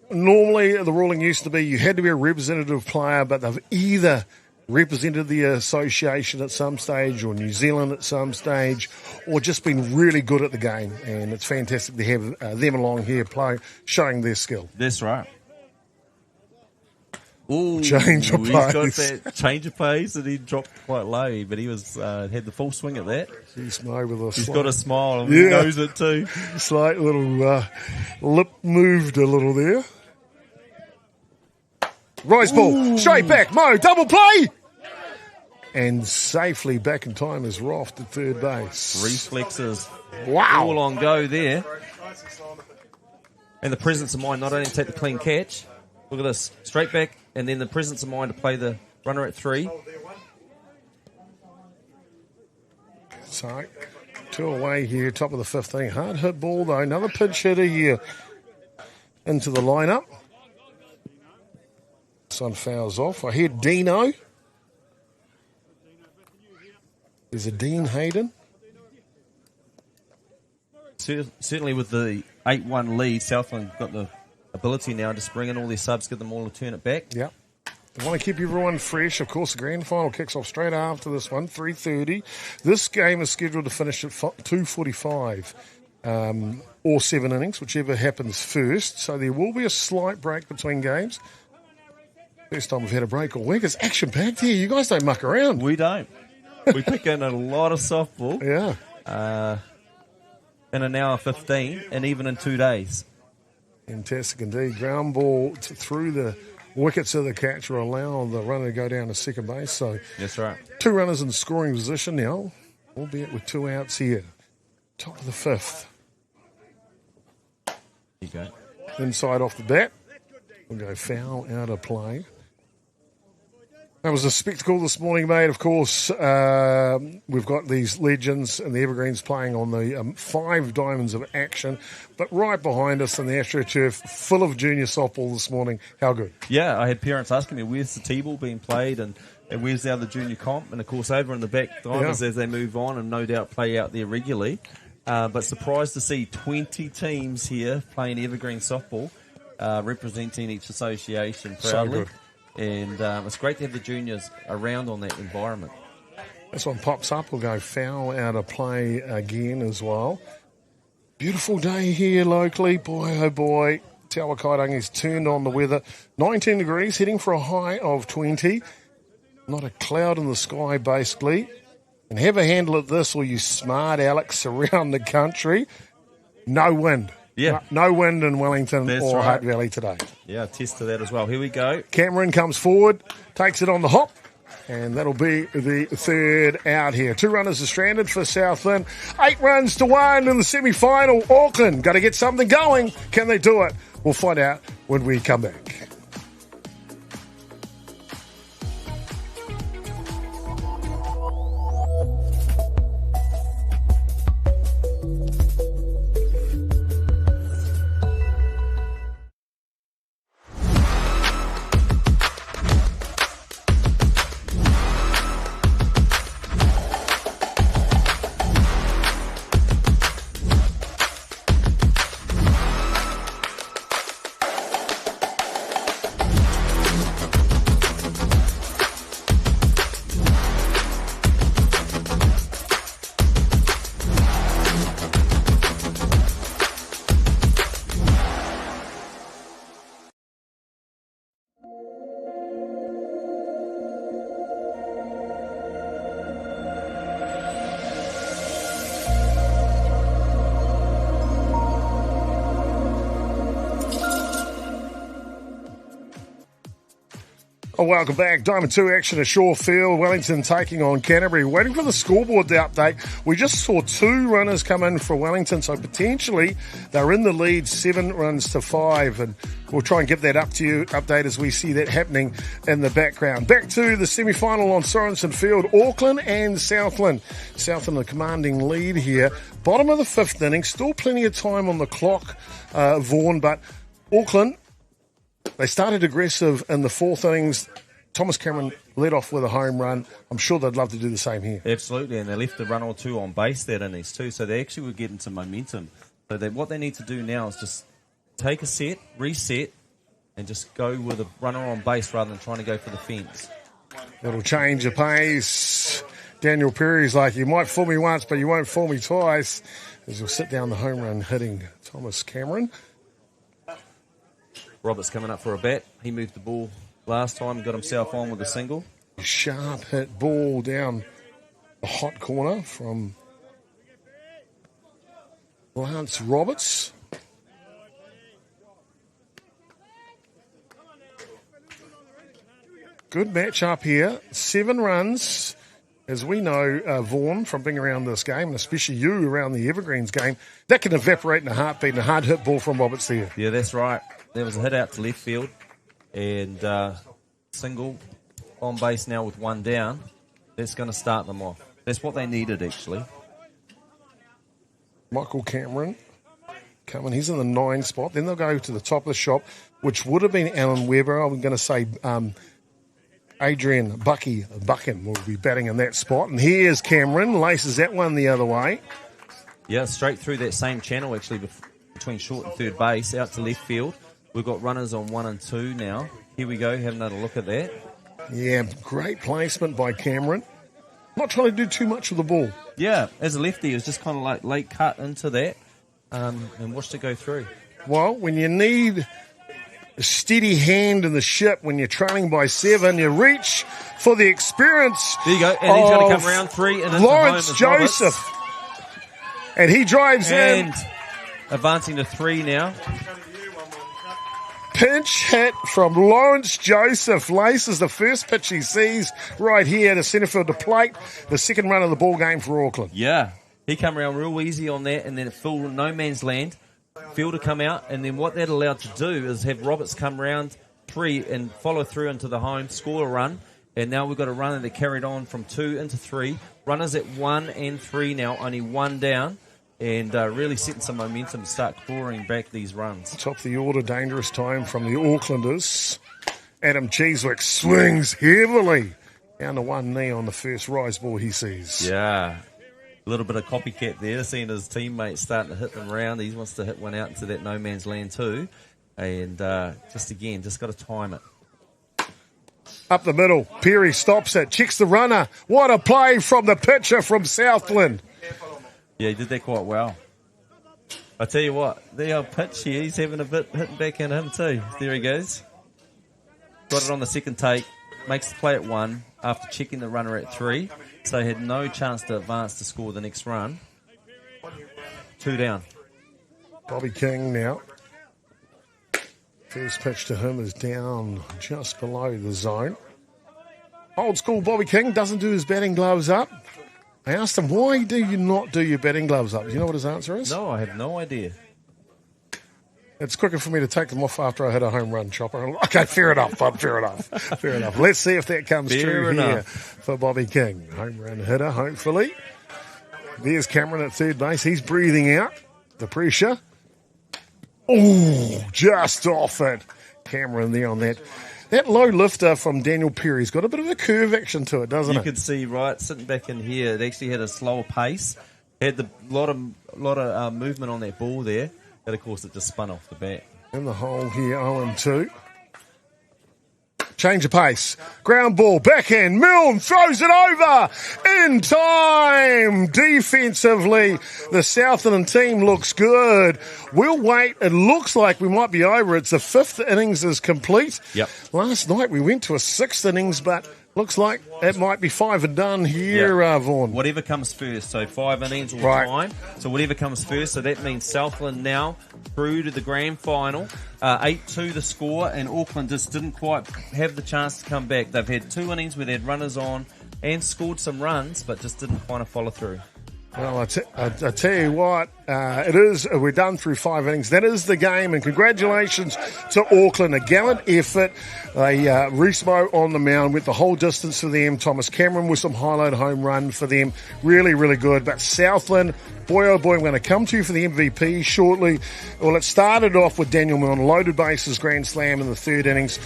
Normally, the ruling used to be you had to be a representative player, but they've either represented the association at some stage or New Zealand at some stage, or just been really good at the game. And it's fantastic to have them along here showing their skill. That's right. Ooh, change of pace. He's got that change of pace, and he dropped quite low, but he was had the full swing at that. He's got a smile, and he knows it too. Slight little lip moved a little there. Rise ball, straight back, Mo, double play! And safely back in time is Roth to third base. Reflexes. Wow. All on go there. And the presence of mind, not only to take the clean catch, look at this, straight back, and then the presence of mind to play the runner at 3. So, 2 away here, top of the 15. Hard hit ball though, another pinch hitter here into the lineup. Sun fouls off. I hear Dino. There's a Dean Hayden. Certainly with the 8-1 lead, Southland got the ability now to bring in all their subs, get them all to turn it back. Yeah. They want to keep everyone fresh. Of course, the grand final kicks off straight after this one, 3:30. This game is scheduled to finish at 2:45 or 7 innings, whichever happens first. So there will be a slight break between games. First time we've had a break all week. It's action-packed here. You guys don't muck around. We don't. We pick in a lot of softball. Yeah. In an hour 15, and even in 2 days. Fantastic indeed. Ground ball through the wickets of the catcher, allow the runner to go down to second base. So That's right. 2 runners in scoring position now, albeit with 2 outs here. Top of the 5th. There you go. Inside off the bat. We'll go foul out of play. That was a spectacle this morning, mate. Of course, we've got these legends and the Evergreens playing on the 5 diamonds of action. But right behind us in the AstroTurf, full of junior softball this morning. How good? Yeah, I had parents asking me, where's the T-ball being played and where's the other junior comp? And, of course, over in the back, diamonds as they move on and no doubt play out there regularly. But surprised to see 20 teams here playing Evergreen softball, representing each association proudly. So good. And it's great to have the juniors around on that environment. This one pops up. We'll go foul out of play again as well. Beautiful day here locally. Boy, oh boy. Te Awakairangi's turned on the weather. 19 degrees, heading for a high of 20. Not a cloud in the sky, basically. And have a handle at this, all you smart Alex around the country. No wind. Yeah. No wind in Wellington or right. Hutt Valley today. Yeah, attest to that as well. Here we go. Cameron comes forward, takes it on the hop, and that'll be the 3rd out here. 2 runners are stranded for Southland. 8 runs to 1 in the semi-final. Auckland got to get something going. Can they do it? We'll find out when we come back. Oh, welcome back. Diamond 2 action at Shaw Field. Wellington taking on Canterbury. Waiting for the scoreboard update. We just saw 2 runners come in for Wellington, so potentially they're in the lead 7 runs to 5. And we'll try and give that update as we see that happening in the background. Back to the semi-final on Sorensen Field. Auckland and Southland. Southland a commanding lead here. Bottom of the 5th inning. Still plenty of time on the clock, Vaughan, but Auckland, they started aggressive in the 4th innings. Thomas Cameron led off with a home run. I'm sure they'd love to do the same here. Absolutely, and they left a run or 2 on base that innings too, so they actually were getting some momentum. So what they need to do now is just take a set, reset, and just go with a runner on base rather than trying to go for the fence. It'll change the pace. Daniel Perry's like, you might fool me once, but you won't fool me twice, as he'll sit down the home run hitting Thomas Cameron. Roberts coming up for a bat. He moved the ball last time, got himself on with a single. Sharp hit ball down the hot corner from Lance Roberts. Good match up here. 7 runs. As we know, Vaughan, from being around this game, and especially you around the Evergreens game, that can evaporate in a heartbeat, and a hard hit ball from Roberts there. Yeah, that's right. There was a hit out to left field, and single on base now with 1 down. That's going to start them off. That's what they needed, actually. Michael Cameron coming. He's in the 9 spot. Then they'll go to the top of the shop, which would have been Alan Weber. I'm going to say Adrian Buchan will be batting in that spot. And here's Cameron, laces that one the other way. Yeah, straight through that same channel, actually, between short and third base, out to left field. We've got runners on 1 and 2 now. Here we go, have another look at that. Yeah, great placement by Cameron. Not trying to do too much with the ball. Yeah, as a lefty, it was just kind of like late cut into that and watched it go through. Well, when you need a steady hand in the ship when you're trailing by 7. You reach for the experience. There you go. And he's going to come round 3 and into Lawrence home Joseph. And he drives in. And advancing to 3 now. Pinch hit from Lawrence Joseph. Laces the first pitch he sees right here to centre field to plate. The second run of the ball game for Auckland. Yeah. He come around real easy on that, and then it filled no man's land. Fielder come out, and then what that allowed to do is have Roberts come round 3 and follow through into the home, score a run. And now we've got a runner that carried on from 2 into 3. Runners at 1 and 3 now, only 1 down. And really setting some momentum to start clawing back these runs. Top of the order, dangerous time from the Aucklanders. Adam Cheesewick swings heavily down to 1 knee on the first rise ball he sees. Yeah, a little bit of copycat there, seeing his teammates starting to hit them round. He wants to hit one out into that no man's land too. And just got to time it. Up the middle, Perry stops it, checks the runner. What a play from the pitcher from Southland. Yeah, he did that quite well. I tell you what, the old pitch here, he's having a bit hitting back in him too. There he goes. Got it on the second take, makes the play at 1 after checking the runner at 3. So he had no chance to advance to score the next run. 2 down. Bobby King now. First pitch to him is down just below the zone. Old school Bobby King doesn't do his batting gloves up. I asked him, why do you not do your batting gloves up? Do you know what his answer is? No, I have no idea. It's quicker for me to take them off after I hit a home run, Chopper. Okay, fair enough, bud, fair enough. Fair enough. Let's see if that comes true here for Bobby King. Home run hitter, hopefully. There's Cameron at third base. He's breathing out the pressure. Oh, just off it. Cameron there on that. That low lifter from Daniel Perry's got a bit of a curve action to it, doesn't it? You can see, right, sitting back in here, it actually had a slower pace. Had a lot of movement on that ball there. But, of course, it just spun off the bat. In the hole here, 0-2. Change of pace. Ground ball, backhand. Milne throws it over in time. Defensively, the Southland team looks good. We'll wait. It looks like we might be over. It's the 5th innings is complete. Yep. Last night we went to a 6th innings, but looks like it might be 5 and done here, Vaughan. Whatever comes first. So 5 innings all the time. So whatever comes first. So that means Southland now through to the grand final. 8-2 the score, and Auckland just didn't quite have the chance to come back. They've had 2 innings where they had runners on and scored some runs, but just didn't kind of follow through. Well, I tell you what, it is. We're done through 5 innings. That is the game, and congratulations to Auckland. A gallant effort. Reesmo on the mound went the whole distance for them. Thomas Cameron with some highlight home run for them. Really, really good. But Southland, boy oh boy, I'm going to come to you for the MVP shortly. Well, it started off with Daniel Milne, loaded bases, grand slam in the 3rd innings.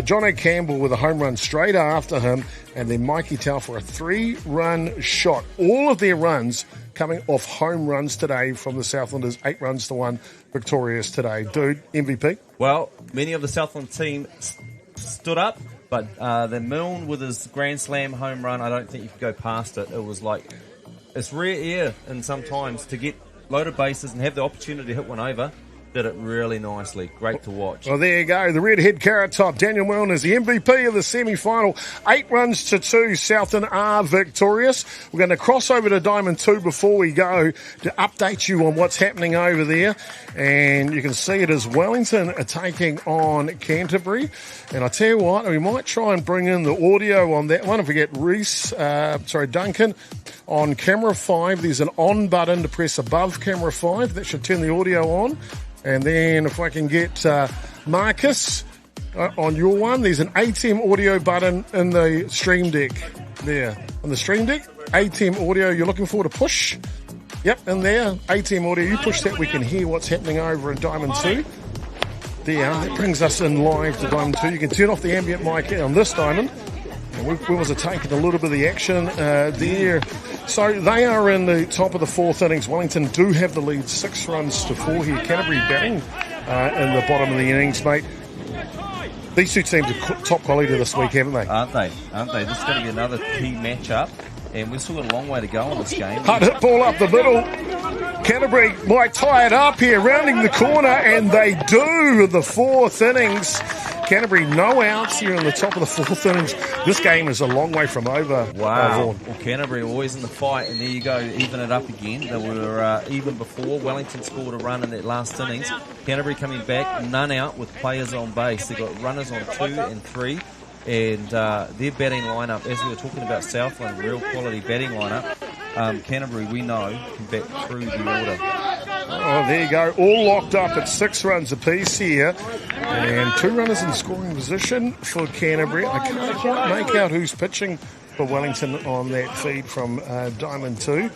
John O'Campbell with a home run straight after him, and then Mikey Tau for a 3-run shot. All of their runs coming off home runs today from the Southlanders, 8-1 victorious today. Dude, MVP? Well, many of the Southland team stood up, but the Milne with his grand slam home run, I don't think you could go past it. It was like, it's rare air and sometimes to get loaded bases and have the opportunity to hit one over. Did it really nicely. Great to watch. Well, there you go. The redhead carrot top. Daniel Milne is the MVP of the semi-final. 8-2. Southland are victorious. We're going to cross over to Diamond 2 before we go to update you on what's happening over there. And you can see it as Wellington are taking on Canterbury. And I tell you what, we might try and bring in the audio on that one. If we get Duncan on camera 5, there's an on button to press above camera 5. That should turn the audio on. And then if I can get Marcus on your one, there's an ATM audio button in the Stream Deck. There. On the Stream Deck, ATM audio you're looking for to push. Yep, in there, ATM audio. You push that, we can hear what's happening over in Diamond 2. There, that brings us in live to Diamond 2. You can turn off the ambient mic on this diamond. And we was taking a little bit of the action there. So they are in the top of the 4th innings. Wellington do have the lead 6-4 here. Canterbury batting in the bottom of the innings, mate. These two teams are top quality this week, haven't they? Aren't they? This is going to be another key matchup. And we've still got a long way to go on this game. Hard hit ball up the middle. Canterbury might tie it up here, rounding the corner, and they do. The fourth innings. Canterbury no outs here in the top of the fourth innings. This game is a long way from over. Wow. Well, Canterbury always in the fight, and there you go, even it up again. They were even before. Wellington scored a run in that last innings. Canterbury coming back, none out with players on base. They've got runners on 2 and 3. And their batting lineup, as we were talking about Southland, real quality batting lineup. Canterbury, we know, can bat through the order. Oh, there you go. All locked up at 6 runs apiece here. And 2 runners in scoring position for Canterbury. I can't quite make out who's pitching for Wellington on that feed from Diamond 2.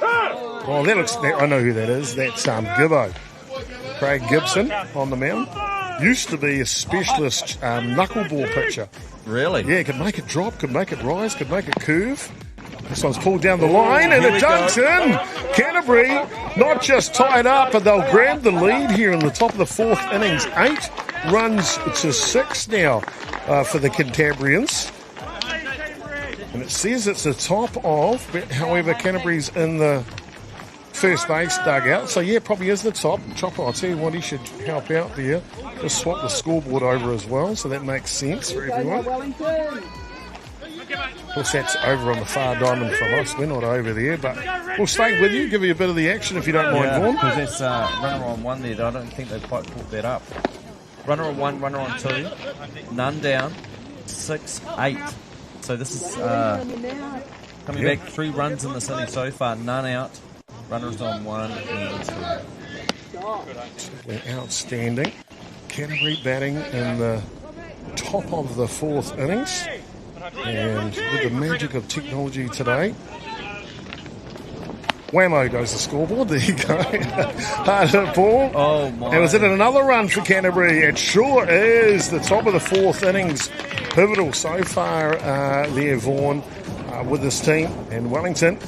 Oh, that looks... I know who that is. That's Gibbo. Craig Gibson on the mound. Used to be a specialist knuckleball pitcher. Really? Yeah, could make it drop, could make it rise, could make it curve. This one's pulled down the line, and it dunks in. Canterbury not just tied up, but they'll grab the lead here in the top of the fourth innings. 8 runs to 6 now for the Cantabrians. And it says it's the top of, but however, Canterbury's in the first base dugout. So, yeah, probably is the top. Chopper, I'll tell you what, he should help out there. Just swap the scoreboard over as well, so that makes sense for everyone. Of course, that's over on the far diamond from us. We're not over there, but we'll stay with you, give you a bit of the action if you don't mind, Vaughan. Because that's runner on 1 there. I don't think they've quite caught that up. Runner on 1, runner on 2, none down, 6, 8. So this is coming back 3 runs in this inning so far, none out. Runners on 1 and 2. Outstanding. Canterbury batting in the top of the fourth innings. And with the magic of technology today, whammo goes the scoreboard. There you go. Hard hit ball. Oh, my. And was it another run for Canterbury? It sure is. The top of the fourth innings. Pivotal so far there, Vaughan, with this team. And Wellington,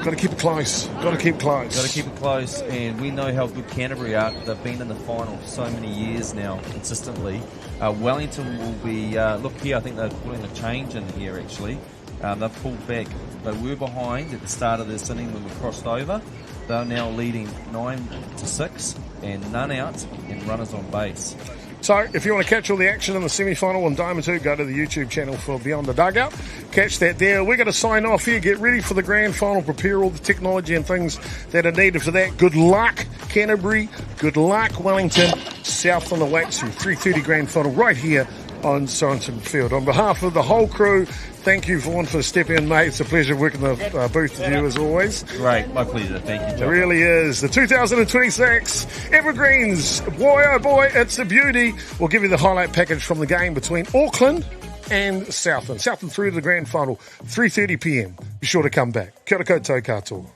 got to keep it close. Got to keep it close. Got to keep it close, and we know how good Canterbury are. They've been in the final so many years now, consistently. Wellington will be, look here, I think they're putting a change in here, actually. They've pulled back. They were behind at the start of this inning when we crossed over. They're now leading 9-6, and none out, and runners on base. So, if you want to catch all the action in the semi-final on Diamond 2, go to the YouTube channel for Beyond the Dugout. Catch that there. We're going to sign off here. Get ready for the grand final. Prepare all the technology and things that are needed for that. Good luck, Canterbury. Good luck, Wellington. Southland awaits you. 3:30 grand final right here on Sorensen Field. On behalf of the whole crew, thank you, Vaughan, for stepping in, mate. It's a pleasure working the booth with you as always. Great, my pleasure. Thank you, John. It really is. The 2026 Evergreens. Boy, oh boy, it's a beauty. We'll give you the highlight package from the game between Auckland and Southland. Southland through to the grand final, 3:30 p.m. Be sure to come back. Kia ora koutou katoa.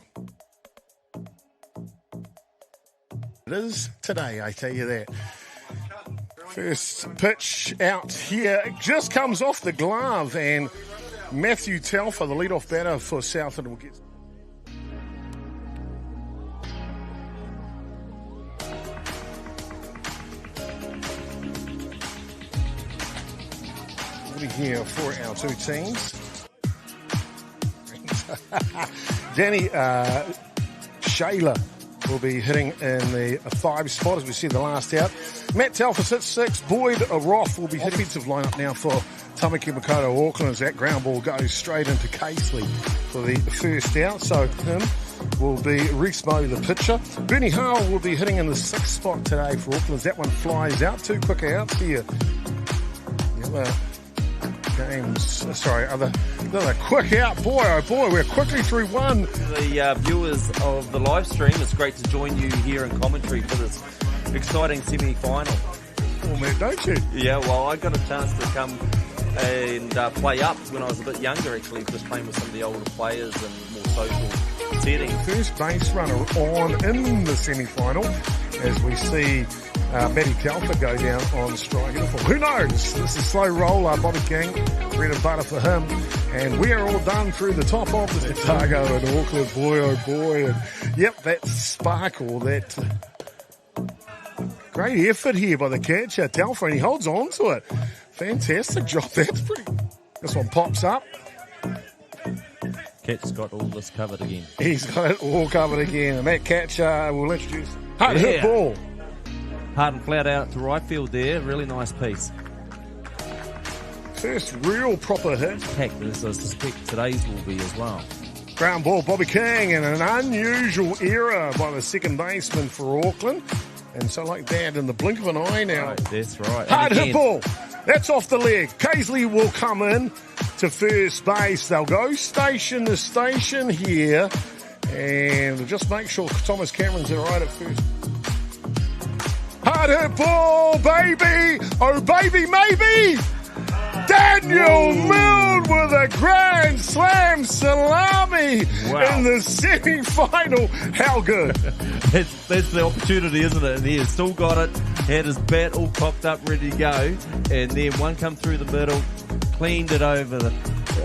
It is today, I tell you that. First pitch out here just comes off the glove, and Matthew Telfer, the leadoff batter for Southland, will get. Here for our two teams. Danny Shayla will be hitting in the 5 spot as we see the last out. Matt Telfer sits 6. Boyd Roth will be hitting. Offensive lineup now for Tamaki Makoto Auckland as that ground ball goes straight into Casely for the first out. So him will be Reese Moe, the pitcher. Bernie Howell will be hitting in the 6th spot today for Auckland as that one flies out. 2 quick outs here. Another quick out. Boy, oh boy, we're quickly through one. The viewers of the live stream, it's great to join you here in commentary for this exciting semi-final. Oh man, don't you? Yeah, well, I got a chance to come and play up when I was a bit younger, actually, just playing with some of the older players and more social setting. First base runner on in the semi-final as we see Matty Telfer go down on strike. Who knows? This is slow roller, Bobby King, bread and butter for him. And we are all done through the top of the Otago and Auckland. Boy, oh boy. And yep, that sparkle, that great effort here by the catcher, Telfer, and he holds on to it. Fantastic job. That's pretty. This one pops up. Cat's got all this covered again. He's got it all covered again. And that catch we'll introduce. Hutt hit ball. Hard and flat out to right field there. Really nice piece. First real proper hit. Packed this, I suspect today's will be as well. Ground ball, Bobby King, and an unusual error by the second baseman for Auckland. And so like that, in the blink of an eye now. Right, that's right. Hard hit ball. That's off the leg. Paisley will come in to first base. They'll go station to station here. And just make sure Thomas Cameron's all right at first. Hard hit ball, baby. Oh, baby, maybe. Daniel Milne with a grand slam salami in the semi-final. How good? That's the opportunity, isn't it? And he has still got it. Had his bat all cocked up, ready to go. And then one come through the middle, cleaned it over the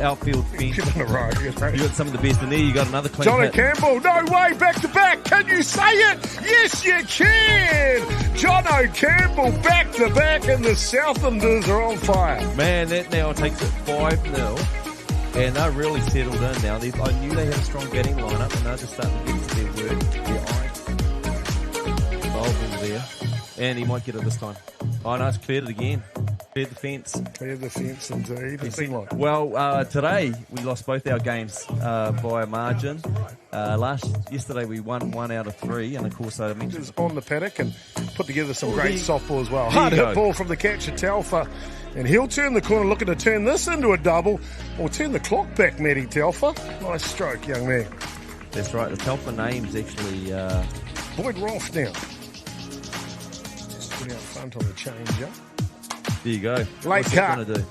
outfield fence. Give it a row. You got some of the best in there. You got another clean Johnny hit. Campbell, no way, back to back. Can you say it? Yes, you can. John O'Campbell back to back, and the Southlanders are on fire. Man, that now takes it 5-0. And they're really settled in now. I knew they had a strong batting lineup, and they're just starting to get to their work. Their eye. Ball there. And he might get it this time. Oh, no, it's cleared it again. Cleared the fence. Cleared the fence, indeed. It seemed like. Well, today we lost both our games by a margin. Yesterday we won 1 out of 3, and of course I mentioned was on the paddock and put together some great softball as well. Hard hit ball from the catcher Telfer, and he'll turn the corner, looking to turn this into a double, or turn the clock back, Matty Telfer. Nice stroke, young man. That's right. The Telfer name's actually Boyd Rolfe now. Just put out front on the change-up. There you go. Late What's cut. that gonna do?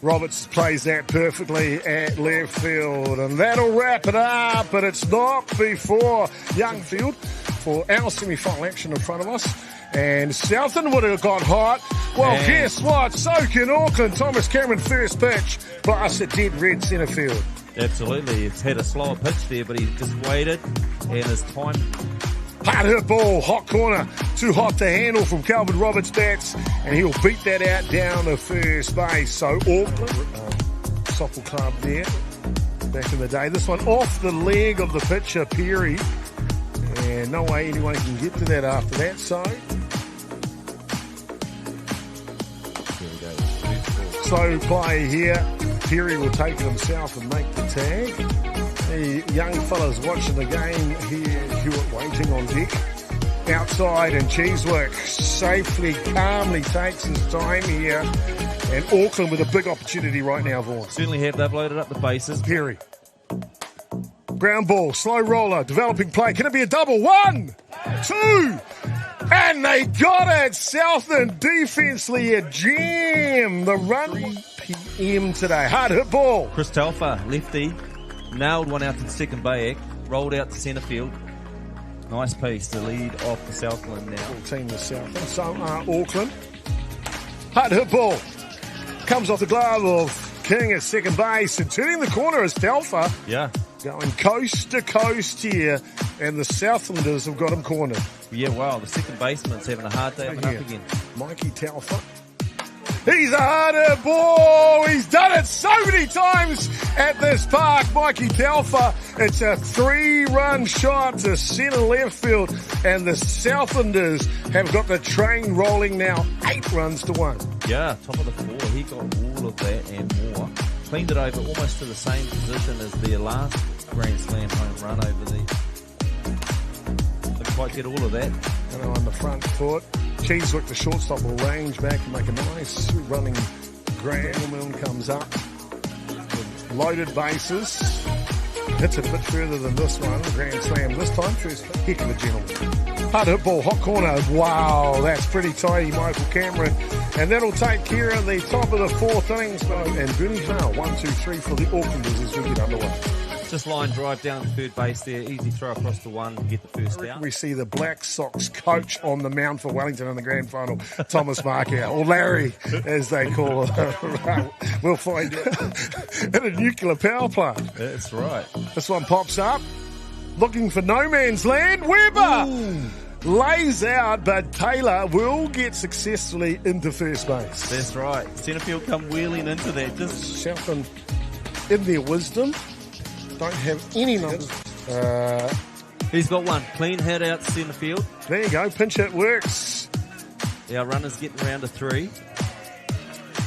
Roberts plays that perfectly at left field, and that'll wrap it up, but it's not before Youngfield for our semi-final action in front of us. And Southland would have got hot. Well, guess what? So can Auckland. Thomas Cameron first pitch, plus a dead red centre field. Absolutely. It's had a slower pitch there, but he just waited, and his time... Hard hit ball, hot corner, too hot to handle from Calvin Roberts' bats, and he'll beat that out down to first base. So Auckland, softball club there, back in the day. This one off the leg of the pitcher, Peary, and no way anyone can get to that after that. So slow play here. Peary will take it himself and make the tag. The young fellas watching the game here, Hewitt waiting on deck. Outside, and Cheesework safely, calmly takes his time here. And Auckland with a big opportunity right now, Vaughan. Certainly have. They've loaded up the bases. Perry. Ground ball, slow roller, developing play. Can it be a double? 1, 2, and they got it. Southland defensively a jam. The run 3 p.m. today. Hard hit ball. Chris Telfer, lefty, nailed one out to the second back, rolled out to centre field. Nice piece to lead off the Southland now. Full team the Southland. So Auckland. Hard hit ball. Comes off the glove of King at second base, and turning the corner is Telfer. Yeah. Going coast to coast here, and the Southlanders have got him cornered. Yeah, wow, the second baseman's having a hard day up again. Mikey Telfer. He's a harder ball. He's done it so many times at this park, Mikey Telfer. It's a 3-run shot to centre left field, and the Southlanders have got the train rolling now, 8 runs to 1. Yeah, top of the 4. He got all of that and more. Cleaned it over almost to the same position as their last Grand Slam home run over the... Didn't quite get all of that. And on the front foot. Cheesewick, the shortstop, will range back and make a nice running grand. Milne comes up with loaded bases. Hits it a bit further than this one. Grand slam this time. First heck of a gentleman. Hard hit ball, hot corner. Wow, that's pretty tidy, Michael Cameron. And that'll take care of the top of the 4th innings. And Bernie Vale, 1, 2, 3 for the Aucklanders as we get underway. Just line drive down to third base there. Easy throw across the 1 to get the first out. We see the Black Sox coach on the mound for Wellington in the grand final, Thomas Markow, or Larry, as they call it. We'll find out. At a nuclear power plant. That's right. This one pops up. Looking for no man's land. Weber lays out, but Taylor will get successfully into first base. That's right. Centre field come wheeling into that. Southland, in their wisdom, don't have any numbers. He's got one. Clean hit out to centre field. There you go. Pinch hit works. Our runner's getting round to 3.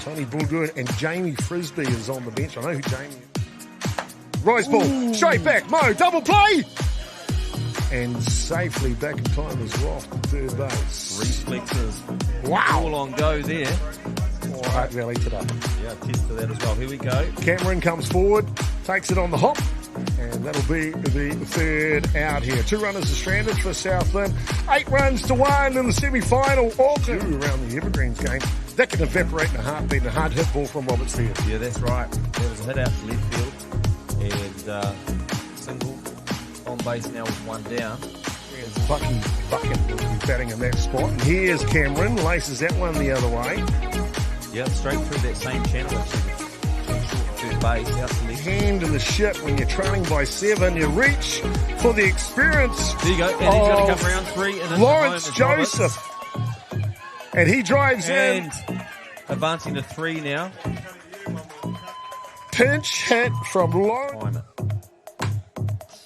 Tony Bulgood and Jamie Frisbee is on the bench. I know who Jamie is. Rise ball. Straight back. Mo. Double play. And safely back in time as well off the third base. Reflexes. Wow. All on go there. Hutt Valley today. Yeah, test for that as well. Here we go. Cameron comes forward, takes it on the hop, and that'll be the third out here. 2 runners are stranded for Southland. 8 runs to 1 in the semi-final. Auckland around the Evergreens game. That can evaporate in a heartbeat. A hard hit ball from Roberts there. Yeah, that's right. There was a hit out to left field. And single on base now with 1 down. There's Bucket will be batting in that spot. And here's Cameron, laces that one the other way. Yeah, straight through that same channel. Third base, out to left. Hand in the ship when you're trailing by 7. You reach for the experience. There you go. And he's going to come round 3. And Lawrence Joseph. And he drives in. Advancing to 3 now. Pinch hit from Lawrence.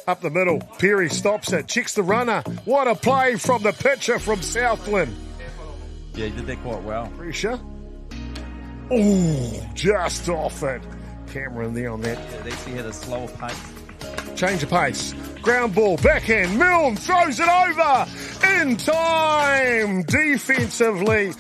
Up the middle. Perry stops it. Checks the runner. What a play from the pitcher from Southland. Yeah, he did that quite well. Fraser. Oh, just off it. Cameron there on that. Yeah, they actually had a slower pace. Change of pace. Ground ball, backhand. Milne throws it over in time. Defensively,